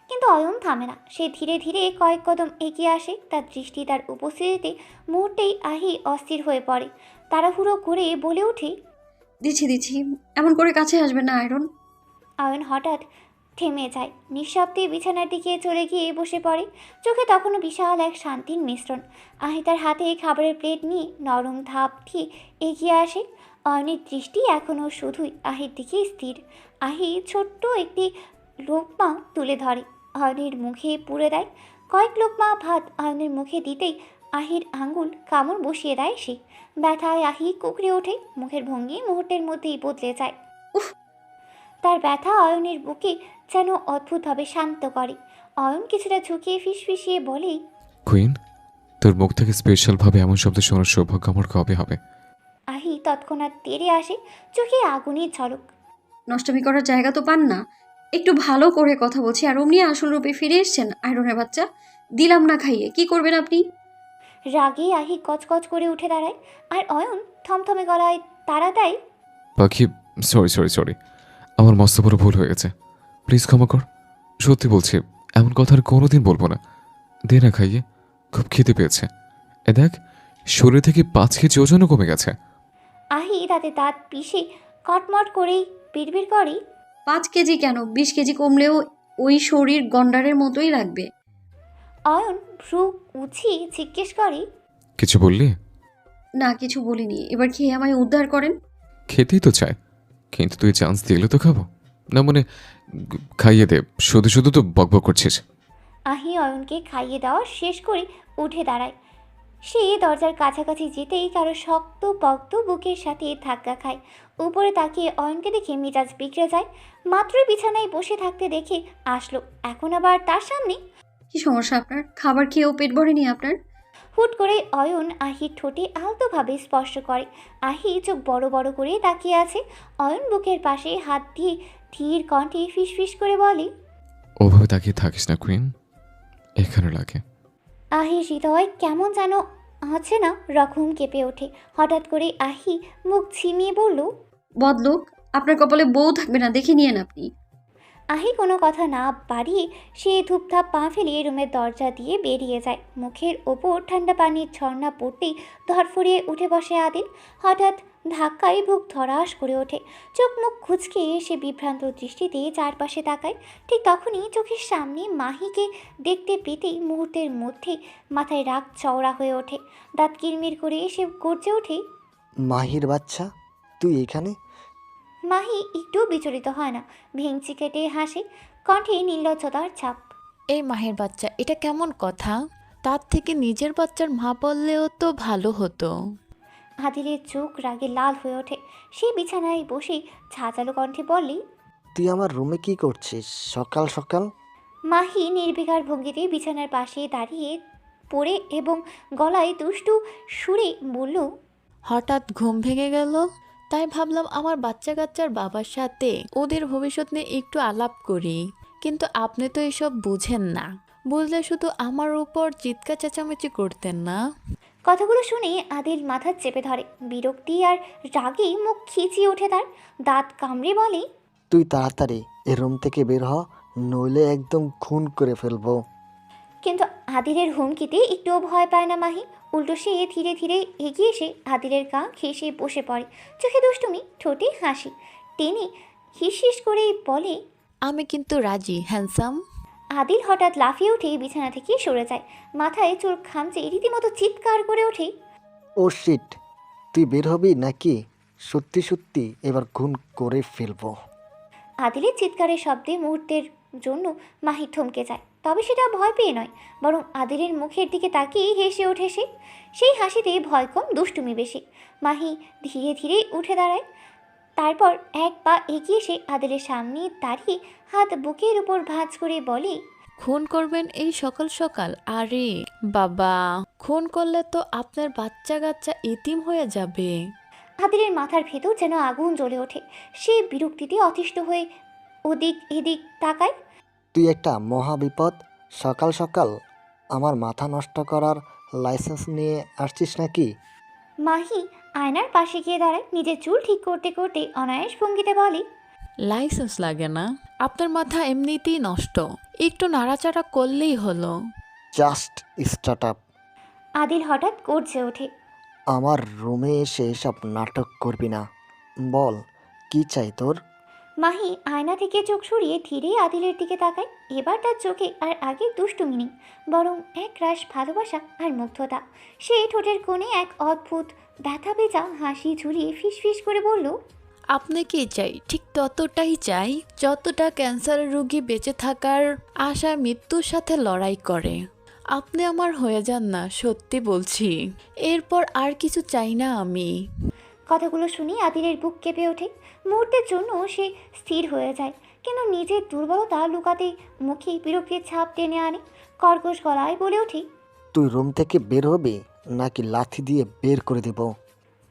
কিন্তু অয়ন থামে না, সে ধীরে ধীরে কয়েক কদম এগিয়ে আসে। তার দৃষ্টি তার উপস্থিতিতে মুহূর্তেই আহি অস্থির হয়ে পড়ে। তাড়াহুড়ো করে বলে ওঠে। দিচ্ছি দিচ্ছি, এমন করে কাছে আসবেন না আয়রন। অয়ন হঠাৎ থেমে যায়, নিঃশব্দে বিছানার দিকে চলে গিয়ে বসে পড়ে। চোখে তখনও বিশাল এক শান্তির মিশ্রণ। আহি তার হাতে খাবারের প্লেট নিয়ে নরম ধাপ দিয়ে এগিয়ে আসে। অয়নের দৃষ্টি এখনও শুধুই আহির দিকে স্থির। আহি ছোট্ট একটি লোকমা তুলে ধরে, অয়নের মুখে পুরে দেয়। কয়েক লোকমা ভাত অয়নের মুখে দিতেই আহির আঙ্গুল কামড় বসিয়ে দেয় সে। ব্যথায় আহি কুকড়ে ওঠে, মুখের ভঙ্গি মুহূর্তের মধ্যেই বদলে যায়। উফ! তার ব্যথা অয়নের বুকে যেন অদ্ভুতভাবে শান্ত করে। অয়ন কিছুটা ঝুঁকিয়ে ফিসফিসিয়ে বলে। কুইন, তোর মুখ থেকে স্পেশালভাবে এমন শব্দ শোনার সৌভাগ্য আমার কবে হবে? আহি তৎক্ষণাৎ তেড়ে আসে, চোখে আগুনের ঝলক। নষ্টমী করার জায়গা তো পান না। একটু ভালো করে কথা বলছি আর অমনি আসল রূপে ফিরে এসছেন আয়রনের বাচ্চা। দিলাম না খাইয়ে, কি করবেন আপনি? রাগে আহি কচকচ করে উঠে দাঁড়ায়, আর অয়ন থমথমে গলায় তাড়া দেয়। পাখি, সরি সরি সরি, আমার মস্ত বড় ভুল হয়ে গেছে, প্লিজ ক্ষমা কর। সত্যি বলছি, এমন কথা আর কোনোদিন বলবো না। দে না খাইয়ে, খুব খিদে পেয়েছে। এ দেখ, শরীর থেকে 5 কেজি ওজনও কমে গেছে। আহি তাতে দাঁত পিষে কটমট করেই বিড়বিড় করে। 5 কেজি কেন, 20 কেজি কমলেও ওই শরীর গন্ডারের মতোই লাগবে। অয়ন ভ্রু উঁচিয়ে জিজ্ঞেস করে। কিছু বললি? না, কিছু বলিনি। এবার খেয়ে আমায় উদ্ধার করেন। খেতেই তো চায়, কিন্তু তুই চান্স দিলে তো খাবো না। মানে খাইয়ে দে, শুধু শুধু তো বকবক করছিস। আহি অয়নকে খাইয়ে দেওয়া শেষ করে উঠে দাঁড়ায়। সে দরজার কাছাকাছি যেতেই কারো শক্ত পক্ত বুকের সাথে ধাক্কা খায়। উপরে তাকিয়ে অয়নকে দেখে মেজাজ বিগড়ে যায়। মাত্রই বিছানায় বসে থাকতে দেখে আসলো, এখন আবার তার সামনে। কি সমস্যা আপনার? খাবার খেয়েও পেট ভরেনি আপনার? হুট করে অয়ন আহির ঠোঁটে আলতোভাবে স্পর্শ করে। আহি চোখ বড় বড় করে তাকিয়ে আছে। অয়ন বুকের পাশে হাত দিয়ে ধীর কণ্ঠে ফিসফিস করে বলে। ওভাবে তাকিয়ে থাকিস না কুইন, এখানে লাগে। আহির হৃদয় কেমন যেন আছে না রকম কেঁপে ওঠে। হঠাৎ করে আহি মুখ ছিমিয়ে বলল। বদলোক, আপনার কপালে বউ থাকবে না, দেখে নিয়েন আপনি। আহি কোনো কথা না বাড়িয়ে সে ধূপধাপ পা ফেলিয়ে রুমের দরজা দিয়ে বেরিয়ে যায়। মুখের ওপর ঠান্ডা পানির ঝর্ণা পড়তেই ধরফরিয়ে উঠে বসে আদিল। হঠাৎ ধাক্কায় বুক ধরাস করে ওঠে, চোখ মুখ খুঁচকে সে বিভ্রান্ত দৃষ্টিতে চারপাশে তাকায়। ঠিক তখনই চোখের সামনে মাহিকে দেখতে পেতেই মুহূর্তের মধ্যে মাথায় রাগ চওড়া হয়ে ওঠে। দাঁত কিরমির করে সে গর্জে ওঠে। মাহির বাচ্চা, তুই এখানে? মাহি একটু বিচলিত হয় না, ভেঙচি কেটে হাসে, কণ্ঠে নির্লজ্জতার ছাপ। এই মাহের বাচ্চা, এটা কেমন কথা? তার থেকে নিজের বাচ্চার মা বললেও তো ভালো হতো। আদিলের চোখ রাগে লাল হয়ে ওঠে। সে বিছানায় বসে ঝাঁঝালো কণ্ঠে বলে। তুই আমার রুমে কি করছিস সকাল সকাল? মাহি নির্বিকার ভঙ্গিতে বিছানার পাশে দাঁড়িয়ে পড়ে এবং গলায় দুষ্টু সুরে বলল। হঠাৎ ঘুম ভেঙে গেল, তাই ভাবলাম আমার বাচ্চা কাচ্চার বাবার সাথে ওদের ভবিষ্যৎ নিয়ে একটু আলাপ করি। কিন্তু আপনি তো এসব বুঝেন না, বুঝলে শুধু আমার উপর চিৎকার চেঁচামেচি করতেন না। কথাগুলো শুনে আদিল মাথা চেপে ধরে। বিরক্তি আর রাগে মুখ খিচিয়ে ওঠে তার, দাঁত কামড়ে বলে। তুই তাড়াতাড়ি এ রুম থেকে বের হ, নইলে একদম খুন করে ফেলবো। কিন্তু আদিলের হুমকিতে একটুও ভয় পায় না মাহি। উল্টো সে ধীরে ধীরে এগিয়ে এসে আদিলের গা ঘেঁষে বসে পড়ে। চোখে দুষ্টুমি, ঠোঁটে হাসি টেনে হিস করে বলে। আমি কিন্তু রাজি, হ্যান্ডসাম। আদিল হঠাৎ লাফিয়ে উঠে বিছানা থেকে সরে যায়, মাথায় চুল খামচে রীতিমতো চিৎকার করে ওঠে। ও শিট, তুই বের হবি নাকি? সত্যি সত্যি এবার খুন করে ফেলবো। আদিলের চিৎকারের শব্দে মুহূর্তের জন্য মাহি থমকে যায়, তবে সেটা ভয় পেয়ে নয়, বরং আদিলের মুখের দিকে তাকিয়ে হেসে ওঠে সে। সেই হাসিতে ভয় কম, দুষ্টুমি বেশি। মাহি ধীরে ধীরে উঠে দাঁড়ায়, তারপর এক পা এগিয়ে এসে আদিলের সামনে দাঁড়িয়ে হাত বুকের উপর ভাঁজ করে বলে, খুন করবেন এই সকাল সকাল? আরে বাবা, খুন করলে তো আপনার বাচ্চা কাচ্চা এতিম হয়ে যাবে। আদিলের মাথার ভেতর যেন আগুন জ্বলে ওঠে। সে বিরক্তিতে অতিষ্ঠ হয়ে ওদিক এদিক তাকায়। তুই একটা মহাবিপদ। সকাল সকাল আমার মাথা নষ্ট করার লাইসেন্স নিয়ে আসছিস নাকি? মাহি আয়নার পাশে গিয়ে দাঁড়ায়, নিজের চুল ঠিক করতে করতে অনায়াস ভঙ্গিতে বলে, লাইসেন্স লাগে না, আপনার মাথা এমনিতেই নষ্ট, একটু নাড়াচাড়া করলেই হলো। Just start up. আদিল হঠাৎ গর্জে ওঠে। আমার রুমে এসে এসব নাটক করবি না। বল, কি চাই তোর? মাহি আয়না থেকে চোখ সরিয়ে ধীরে আদিলের দিকে তাকায়। এবার তার চোখে আর আগের দুষ্টুমি নেই, বরং এক রাশ ভালোবাসা আর মুগ্ধতা। সে ঠোঁটের কোণে এক অদ্ভুত ব্যথা ভেজা হাসি ঝুলিয়ে ফিসফিস করে বলল, আপনি কি চাই? ঠিক ততটাই চাই যতটা ক্যান্সার রোগী বেঁচে থাকার আশা মৃত্যুর সাথে লড়াই করে। আপনি আমার হয়ে যান না, সত্যি বলছি। এরপর আর কিছু চাই না আমি। কথাগুলো শুনে আদিলের বুক কেঁপে ওঠে। মুহূর্তের জন্য সে স্থির হয়ে যায়, কিন্তু নিজের দুর্বলতা লুকাতে মুখে বিরক্তির ছাপ টেনে আনে। কর্কশ গলায় বলে ওঠে, তুই রুম থেকে বের হবি নাকি লাথি দিয়ে বের করে দেব?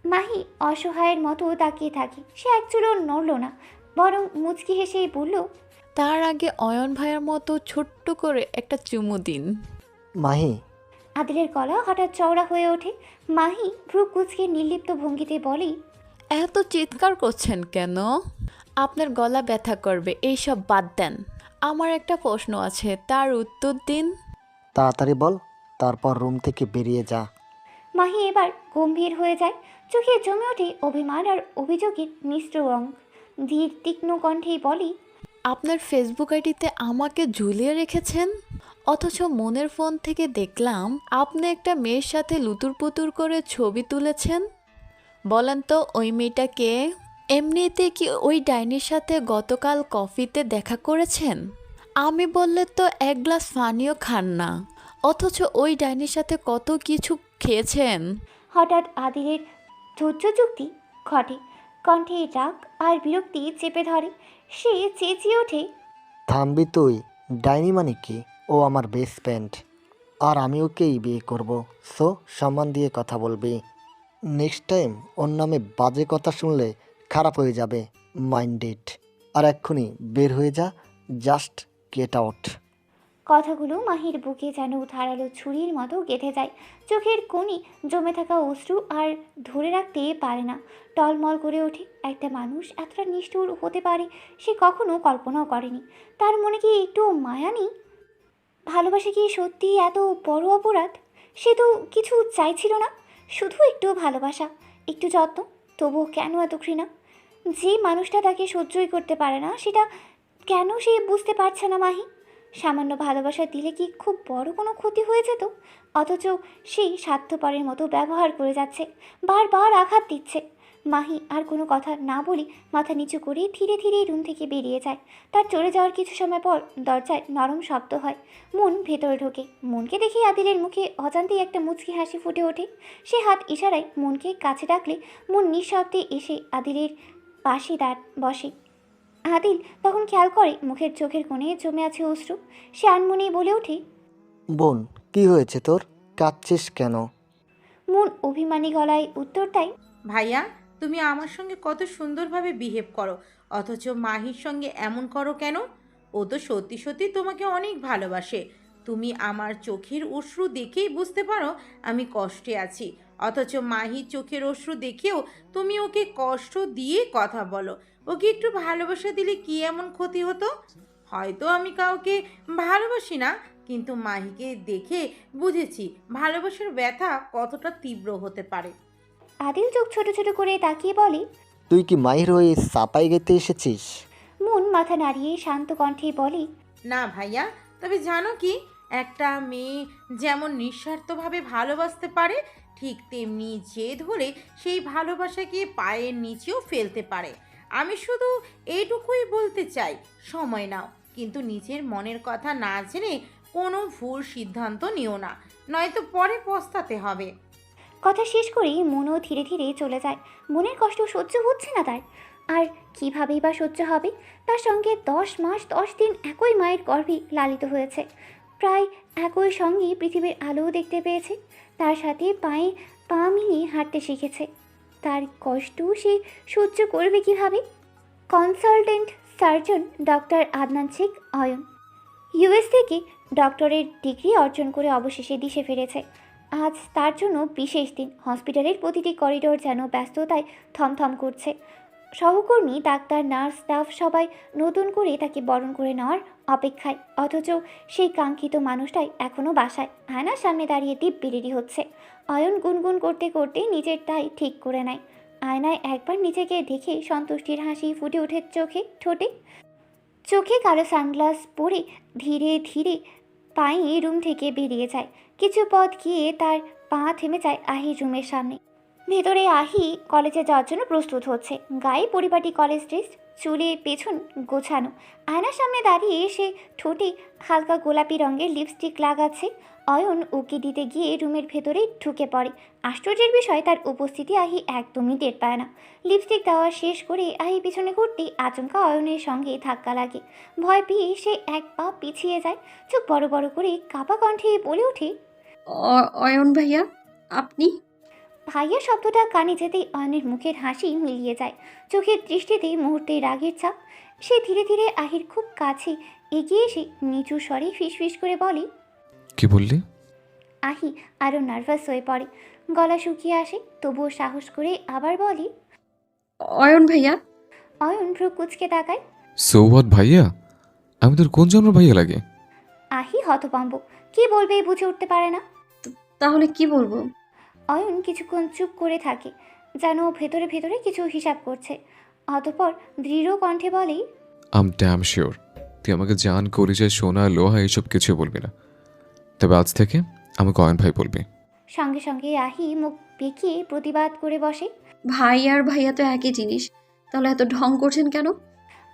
মাহি অসহায়ের মতো তাকিয়ে থাকে। সে এক চুলও নড়ল না, বরং মুচকি হেসেই বলল, তার আগে অয়ন ভাইয়ের মতো ছোট্ট করে একটা চুমু দিন। মাহি। আদিলের গলা হঠাৎ চওড়া হয়ে ওঠে। মাহি ভ্রু কুচকে নির্লিপ্ত ভঙ্গিতে বলে, এত চিৎকার করছেন কেন? আপনার গলা ব্যথা করবে, এইসব বাদ দেন। আমার একটা প্রশ্ন আছে, তার উত্তর দিন। তাড়াতাড়ি বল, তারপর রুম থেকে বেরিয়ে যা। মাহি এবার গম্ভীর হয়ে যায়। চোখে জমে ওঠে অভিমান আর অভিযোগের মিশ্র রং। ধীর তীক্ষ্ণ কণ্ঠেই বলে, আপনার ফেসবুক আইডিতে আমাকে ঝুলিয়ে রেখেছেন, অথচ মনের ফোন থেকে দেখলাম আপনি একটা মেয়ের সাথে লুতুর পুতুর করে ছবি তুলেছেন। বলেন তো ওই মেয়েটা কে? এমনিতে কি ওই ডাইনির সাথে গতকাল কফিতে দেখা করেছেন? আমি বললে তো এক গ্লাস পানিও খান না, অথচ ওই ডাইনির সাথে কত কিছু খেয়েছেন। হঠাৎ আদিলের ধৈর্য যুক্তি ঘটে। কণ্ঠে রাগ আর বিরক্তি চেপে ধরে। সে চেঁচিয়ে ওঠে, থামবি তুই? ডাইনি মানে কি? ও আমার বেস্ট ফ্রেন্ড, আর আমি ওকেই বিয়ে করব। সো সম্মান দিয়ে কথা বলবি। নেক্সট টাইম ওর নামে বাজে কথা শুনলে খারাপ হয়ে যাবে। মাইন্ডেড। আর এক্ষুনি বের হয়ে যা। Just get out. কথাগুলো মাহির বুকে যেন ধারালো ছুরির মতো গেঁথে যায়। চোখের কোণে জমে থাকা অশ্রু আর ধরে রাখতে পারে না, টলমল করে ওঠে। একটা মানুষ এতটা নিষ্ঠুর হতে পারে সে কখনো কল্পনাও করেনি। তার মনে কি একটু মায়া নেই? ভালোবাসা কি সত্যি এত বড় অপরাধ? সে তো কিছু চাইছিল না, শুধু একটু ভালোবাসা, একটু যত্ন। তবুও কেন এত ঘৃণা? যে মানুষটা তাকে সহ্যই করতে পারে না, সেটা কেন সে বুঝতে পারছে না মাহি? সামান্য ভালোবাসা দিলে কি খুব বড় কোনো ক্ষতি হয়ে যেত? অথচ সেই স্বার্থপরের মতো ব্যবহার করে যাচ্ছে, বারবার আঘাত দিচ্ছে। মাহি আর কোনো কথা না বলে মাথা নিচু করে ধীরে ধীরে রুম থেকে বেরিয়ে যায়। তার চলে যাওয়ার কিছু সময় পর দরজায় নরম শব্দ হয়। মন ভেতরে ঢোকে। মনকে দেখে আদিলের মুখে অজান্তেই একটা মুচকি হাসি ফুটে ওঠে। সে হাত ইশারায় মনকে কাছে ডাকলে মন নিঃশব্দে এসে আদিলের পাশে বসে। আদিল তখন খেয়াল করে মুখের চোখের কোণে জমে আছে অশ্রু। সে আনমনেই বলে ওঠে, বোন, কি হয়েছে তোর? কাঁদছিস কেন? মন অভিমানী গলায় উত্তর দেয়, ভাইয়া, তুমি আমার সঙ্গে কত সুন্দরভাবে বিহেভ করো, অথচ মাহির সঙ্গে এমন করো কেন? ও তো সত্যি সত্যি তোমাকে অনেক ভালোবাসে। তুমি আমার চোখের অশ্রু দেখেই বুঝতে পারো আমি কষ্টে আছি, অথচ মাহির চোখের অশ্রু দেখেও তুমি ওকে কষ্ট দিয়ে কথা বলো। ওকে একটু ভালোবাসা দিলে কি এমন ক্ষতি হতো? হয়তো আমি কাউকে ভালোবাসি না, কিন্তু মাহিকে দেখে বুঝেছি ভালোবাসার ব্যথা কতটা তীব্র হতে পারে। আদিল চোখ ছোট ছোট করে তাকিয়ে বলে, তুই কি মাহির হয়ে চাপাই গেতে এসেছিস? মন মাথা নাড়িয়ে শান্ত কণ্ঠে বলে, না ভাইয়া, তবে জানো কি, একটা মেয়ে যেমন নিঃস্বার্থভাবে ভালোবাসতে পারে, ঠিক তেমনি জেদ হলে সেই ভালোবাসাকে পায়ের নিচেও ফেলতে পারে। আমি শুধু এইটুকুই বলতে চাই, সময় নাও, কিন্তু নিজের মনের কথা না জেনে কোনো ভুল সিদ্ধান্ত নিও না, নয়তো পরে পস্তাতে হবে। কথা শেষ করেই মনও ধীরে ধীরে চলে যায়। মনের কষ্ট সহ্য হচ্ছে না তার। আর কীভাবেই বা সহ্য হবে? তার সঙ্গে 10 মাস 10 দিন একই মায়ের গর্ভে লালিত হয়েছে, প্রায় একই সঙ্গে পৃথিবীর আলোও দেখতে পেয়েছে, তার সাথে পায়ে পা মিলিয়ে হাঁটতে শিখেছে। তার কষ্ট সে সহ্য করবে কিভাবে? Consultant surgeon doctor Adnan Sheikh Ayan US থেকে ডক্টরের ডিগ্রি অর্জন করে অবশেষে দেশে ফিরেছে। আজ তার জন্য বিশেষ দিন। হসপিটালের প্রতিটি করিডোর যেন ব্যস্ততায় থমথম করছে। সহকর্মী, ডাক্তার, নার্স, স্টাফ সবাই নতুন করে তাকে বরণ করে নেওয়ার অপেক্ষায়, অথচ সেই কাঙ্ক্ষিত মানুষটাই এখনও বাসায় আয়নার সামনে দাঁড়িয়ে দিব্যি রেডি হচ্ছে। অয়ন গুনগুন করতে করতে নিজেরটাই ঠিক করে নেয়। আয়নায় একবার নিজেকে দেখে সন্তুষ্টির হাসি ফুটে ওঠে ঠোঁটে। চোখে কালো সানগ্লাস পরে ধীরে ধীরে পায়ে রুম থেকে বেরিয়ে যায়। কিছু পথ গিয়ে তার পা থেমে যায় আহির রুমের সামনে। ভেতরে আহি কলেজে যাওয়ার জন্য প্রস্তুত হচ্ছে। গায়ে পরিপাটি কলেজ ড্রেস, চুলে পেছন গোছানো। আয়নার সামনে দাঁড়িয়ে সে ঠোঁটে হালকা গোলাপি রঙের লিপস্টিক লাগাচ্ছে। অয়ন উকি দিতে গিয়ে রুমের ভেতরে ঢুকে পড়ে। আশ্চর্যের বিষয়, তার উপস্থিতি আহি একদমই টের পায় না। লিপস্টিক দেওয়া শেষ করে আহি পিছনে ঘুরতেই আচমকা অয়নের সঙ্গে ধাক্কা লাগে। ভয় পেয়ে সে এক পা পিছিয়ে যায়। চোখ বড় বড় করে কাপা কণ্ঠে বলে ওঠে, অয়ন ভাইয়া, আপনি? ভাইয়া শব্দটা কানে যেতেই অয়নের মুখের হাসি মিলিয়ে যায়। চোখের দৃষ্টিতে মুহূর্তেই রাগের ছাপ। সে ধীরে ধীরে আহির খুব কাছে এগিয়ে এসে নিচু স্বরে ফিসফিস করে বলে, কি বললি? আহি আরও নার্ভাস হয়ে পড়ে। গলা শুকিয়ে আসে, তবুও সাহস করে আবার বলে, অয়ন ভাইয়া। অয়ন ভ্রু কুচকে তাকায়। সো হোয়াট ভাইয়া? আমি তোর কোন জন্মের ভাইয়া লাগে? আহি হতভম্ব, কি বলবে বুঝে উঠতে পারে না। তাহলে কি বলবো? অয়ন কিছুক্ষণ চুপ করে থাকে, যেন ভেতরে ভেতরে কিছু হিসাব করছে। অতঃপর দৃঢ় কণ্ঠে বলে, আম ড্যাম শিওর তুই আমাকে জান, কলিজা, সোনা, লোহা এইসব কিছু বলবি না। তবে আজ থেকে আমাকে অয়ন ভাই বলবি। সঙ্গে সঙ্গে আহি মুখ বেঁকিয়ে প্রতিবাদ করে বসে। ভাই আর ভাইয়া তো একই জিনিস, তাহলে এত ঢং করছেন কেন?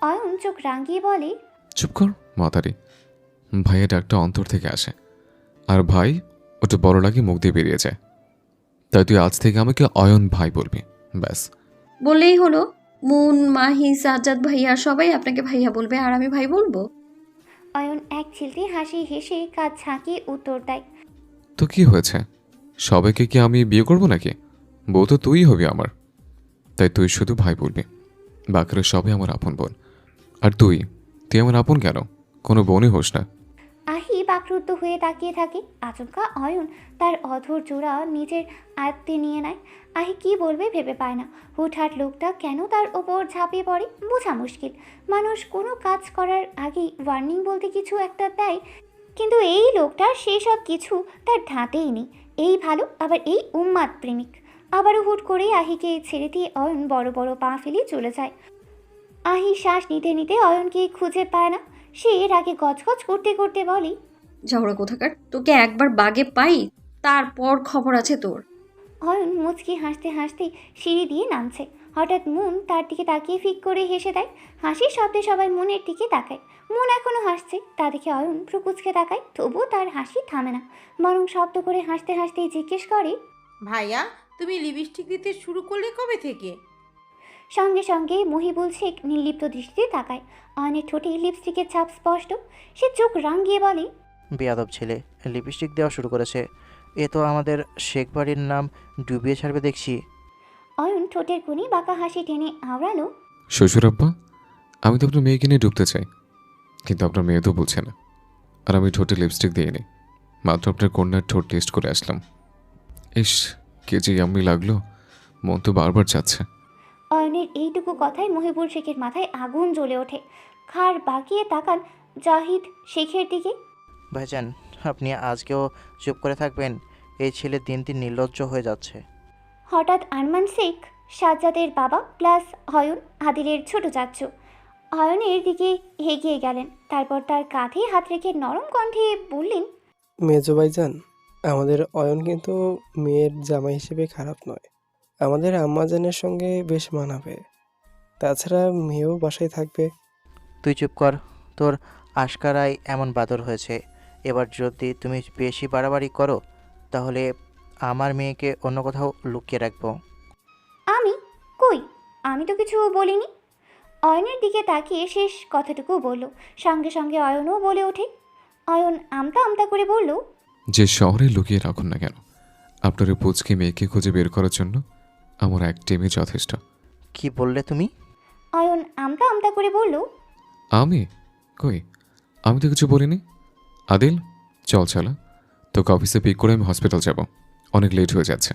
অয়ন চোখ রাঙিয়ে বলে, চুপ কর মাতারি। ভাইয়া ডাকটা অন্তর থেকে আসে, আর ভাই ওটা বড় লাগে মুখ দিয়ে বেরিয়ে যায়। তাই তুই আজ থেকে আমাকে অয়ন ভাই বলবি, ব্যাস। বললেই হলো। মুন, মাহি, সাজ্জাদ ভাইয়া সবাই আপনাকে ভাইয়া বলবে, আর আমি ভাই বলবো। অয়ন এক ছিলতে হাসি হেসে কাজ ঝাঁকিয়ে উত্তর দেয়, তো কি হয়েছে? সবাইকে কি আমি বিয়ে করব নাকি? বউ তো তুই হবি আমার। তাই তুই শুধু ভাই বলবি, বাকিরা সবাই আমার আপন বোন। আর তুই তুই আমার আপন কেন? কোনো বোনই হোস না। আহি বাকরুদ্ধ হয়ে তাকিয়ে থাকে। আচমকা অয়ন তার অধর জোড়া নিজের আয়ত্তে নিয়ে নেয়। আহি কি বলবে ভেবে পায় না। হুটহাট লোকটা কেন তার ওপর ঝাঁপিয়ে পড়ে বোঝা মুশকিল। মানুষ কোনো কাজ করার আগেই ওয়ার্নিং বলতে কিছু একটা দেয়, কিন্তু এই লোকটার সেসব কিছু তার ধাতেই নেই। এই ভালো, আবার এই উন্মাদ প্রেমিক। আবারও হুট করে আহিকে ছেড়ে দিয়ে অয়ন বড় বড় পা ফেলে চলে যায়। আহি শ্বাস নিতে নিতে অয়নকে খুঁজে পায় না। সে এর আগে গজগজ করতে করতে বলে, ঝগড়া কোথাকার, তোকে একবার বাগে পাই তারপর খবর আছে তোর। অয়ন মুচকি হাসতে হাসতে সিঁড়ি দিয়ে নামছে। হঠাৎ মুন তার দিকে তাকিয়ে ফিক করে হেসে দেয়। হাসির শব্দে সবাই মুনের দিকে তাকায়। মুন এখনও হাসছে, তা দেখে অয়ন ভ্রু কুচকে তাকায়। তবুও তার হাসি থামে না, বরং শব্দ করে হাসতে হাসতেই জিজ্ঞেস করে, ভাইয়া, তুমি লিপস্টিক দিতে শুরু করলে কবে থেকে? সঙ্গে সঙ্গে মহিবুল শেখ নির্লিপ্ত দৃষ্টিতে তাকায়। অয়নের ঠোঁটে লিপস্টিকের ছাপ স্পষ্ট। সে চোখ রাঙিয়ে বলে, বেয়াদব ছেলে, লিপস্টিক দেওয়া শুরু করেছে। এ তো আমাদের শেখ বাড়ির নাম ডুবিয়ে ছাড়বে দেখছি। অয়ন ঠোঁটের কোণে বাঁকা হাসি টেনে আওড়ালো, শ্বশুর আব্বা, আমি তো আপনার মেয়েকে নিয়ে ডুবতে চাই, কিন্তু আপনার মেয়ে তো বলছে না। আর আমি ঠোঁটে লিপস্টিক দিইনি, মাত্র আপনার কন্যার ঠোঁট টেস্ট করে আসলাম। ইস, কে যে ইয়াম্মি লাগলো, মন তো বারবার যাচ্ছে। অয়নের এইটুকু কথায় মহিবুল শেখের মাথায় আগুন জ্বলে ওঠে। খাড় বাঁকিয়ে তাকান জাহিদ শেখের দিকে। ভাইজান, আপনি আজকেও চুপ করে থাকবেন? এই ছেলে দিন দিন নির্লজ্জ হয়ে যাচ্ছে। হঠাৎ আরমান শেখ, সাজ্জাদের বাবা প্লাস অয়ন, আদিলের ছোট চাচ্চু। অয়নের দিকে এগিয়ে গেলেন, তারপর তার কাঁধে হাত রেখে নরম কণ্ঠে বললেন, মেজো ভাইজান, আমাদের অয়ন কিন্তু মেয়ের জামাই হিসেবে খারাপ নয়। আমাদের আম্মাজানের সঙ্গে বেশ মানাবে। তাছাড়া মেয়েও বাসায় থাকবে। তুই চুপ কর। তোর আশকারায় এমন বাদর হয়েছে। এবার যদি তুমি বেশি বাড়াবাড়ি করো তাহলে আমার মেয়েকে অন্য কোথাও লুকিয়ে রাখবো। আমি কই, আমি তো কিছু বলিনি। অয়নের দিকে তাকিয়ে শেষ কথাটুকু বলল। সঙ্গে সঙ্গে অয়নও বলে ওঠে। অয়ন আমতা আমতা করে বলল, যে শহরে লুকিয়ে রাখুন না কেন, আপনার ওই পুচকি মেয়েকে খুঁজে বের করার জন্য আমার এক টিমই যথেষ্ট। কি বললে তুমি? অয়ন আমতা আমতা করে বলল, আমি কই, আমি তো কিছু বলিনি। আদিল, চল চলা, তোকে অফিসে পিক করে আমি হসপিটাল যাব, অনেক লেট হয়ে যাচ্ছে।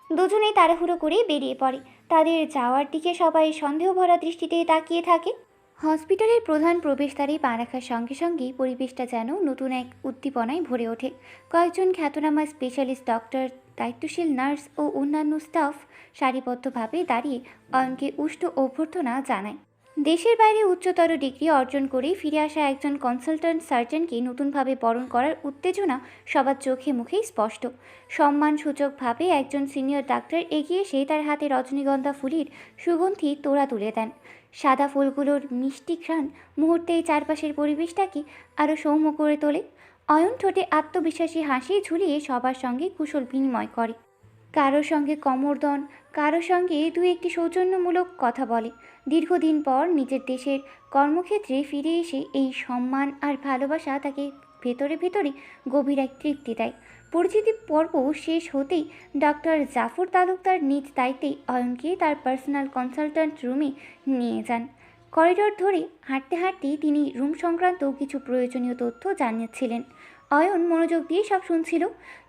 দুজনেই তাড়াহুড়ো করে বেরিয়ে পড়ে। তাদের যাওয়ার দিকে সবাই সন্দেহভরা দৃষ্টিতে তাকিয়ে থাকে। হসপিটালের প্রধান প্রবেশদ্বারে পা রাখার সঙ্গে সঙ্গেই পরিবেশটা যেন নতুন এক উদ্দীপনায় ভরে ওঠে। কয়েকজন খ্যাতনামা স্পেশালিস্ট ডক্টর, দায়িত্বশীল নার্স ও অন্যান্য স্টাফ সারিবদ্ধভাবে দাঁড়িয়ে অয়নকে উষ্ণ অভ্যর্থনা জানায়। দেশের বাইরে উচ্চতর ডিগ্রি অর্জন করে ফিরে আসা একজন কনসালট্যান্ট সার্জনকে নতুনভাবে বরণ করার উত্তেজনা সবার চোখে মুখেই স্পষ্ট। সম্মানসূচকভাবে একজন সিনিয়র ডাক্তার এগিয়ে এসে তার হাতে রজনীগন্ধা ফুলের সুগন্ধি তোড়া তুলে দেন। সাদা ফুলগুলোর মিষ্টি ঘ্রাণ মুহূর্তেই চারপাশের পরিবেশটাকে আরও সৌম্য করে তোলে। অয়ন ঠোঁটে আত্মবিশ্বাসী হাসি ঝুলিয়ে সবার সঙ্গে কুশল বিনিময় করে। কারোর সঙ্গে কমরদন, কারোর সঙ্গে দু একটি সৌজন্যমূলক কথা বলে। দীর্ঘদিন পর নিজের দেশের কর্মক্ষেত্রে ফিরে এসে এই সম্মান আর ভালোবাসা তাকে ভেতরে ভেতরে গভীর এক তৃপ্তি দেয়। পরিচিতি পর্ব শেষ হতেই ডক্টর জাফর তালুকদার নিজ দায়িত্বেই অয়নকে তার পার্সোনাল কনসালট্যান্ট রুমে নিয়ে যান। করিডোর ধরে হাঁটতে হাঁটতেই তিনি রুম সংক্রান্ত কিছু প্রয়োজনীয় তথ্য জানিয়েছিলেন। অয়ন মনোযোগ দিয়ে সব শুনছিল,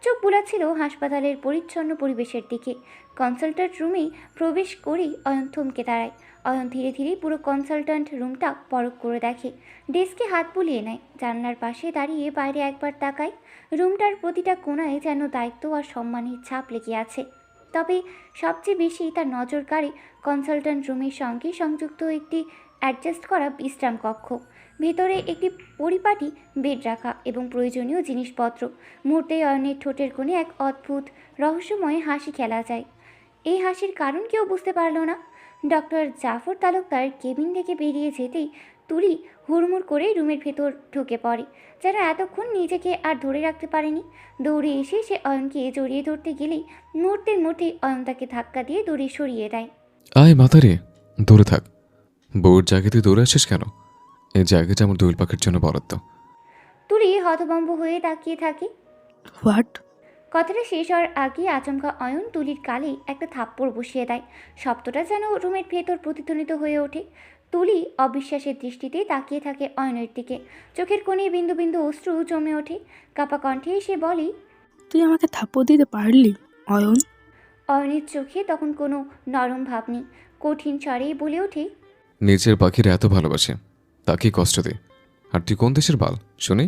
চোখ বুলাচ্ছিল হাসপাতালের পরিচ্ছন্ন পরিবেশের দিকে। কনসালট্যান্ট রুমেই প্রবেশ করেই অয়ন থমকে দাঁড়ায়। অয়ন ধীরে ধীরে পুরো কনসালট্যান্ট রুমটা পরখ করে দেখে, ডেস্কে হাত বুলিয়ে নেয়, জানলার পাশে দাঁড়িয়ে বাইরে একবার তাকায়। রুমটার প্রতিটা কোণায় যেন দায়িত্ব আর সম্মানের ছাপ লেগে আছে। তবে সবচেয়ে বেশি তার নজর কাড়ে কনসালট্যান্ট রুমের সঙ্গে সংযুক্ত একটি অ্যাডজাস্ট করা বিশ্রাম কক্ষ। ভেতরে একটি পরিপাটি বেড রাখা এবং প্রয়োজনীয় জিনিসপত্র। মুহূর্তে অয়নের ঠোঁটের কোণে এক অদ্ভুত রহস্যময় হাসি খেলা যায়। এই হাসির কারণ কেউ বুঝতে পারল না। ডক্টর জাফর তালুকদার কেবিন থেকে বেরিয়ে যেতেই তুলি হুড়মুড় করে রুমের ভেতর ঢুকে পড়ে, যারা এতক্ষণ নিজেকে আর ধরে রাখতে পারেনি। দৌড়ে এসে সে অয়নকে জড়িয়ে ধরতে গেলেই মুহূর্তের মধ্যেই অয়ন তাকে ধাক্কা দিয়ে দৌড়ে সরিয়ে দেয়। আয় মাতারে, দৌড়ে থাক। বউর জায়গাতে দৌড়ে আসিস কেন? এই জায়গাটা আমার দোয়েল পাখির জন্য বরাদ্দ। তুলি হতভম্ব হয়ে তাকিয়ে থাকে। হোয়াট? কথাটা শেষ হওয়ার আগে আচমকা অয়ন তুলির গালে একটা থাপ্পড় বসিয়ে দেয়। শব্দটা যেন রুমের ভেতর প্রতিধ্বনিত হয়ে ওঠে। তুলি অবিশ্বাসের দৃষ্টিতে তাকিয়ে থাকে অয়নের দিকে। চোখের কোণে বিন্দু বিন্দু অশ্রু জমে ওঠে। কাপা কণ্ঠে সে বলে, তুই আমাকে থাপ্পড় দিতে পারলি অয়ন? অয়নের চোখে তখন কোনো নরম ভাব নেই। কঠিন স্বরে বলে ওঠে, নিজের পাখির এত ভালোবাসে, তাকে কষ্ট দে। আর তুই কোন দেশের বাল শুনি?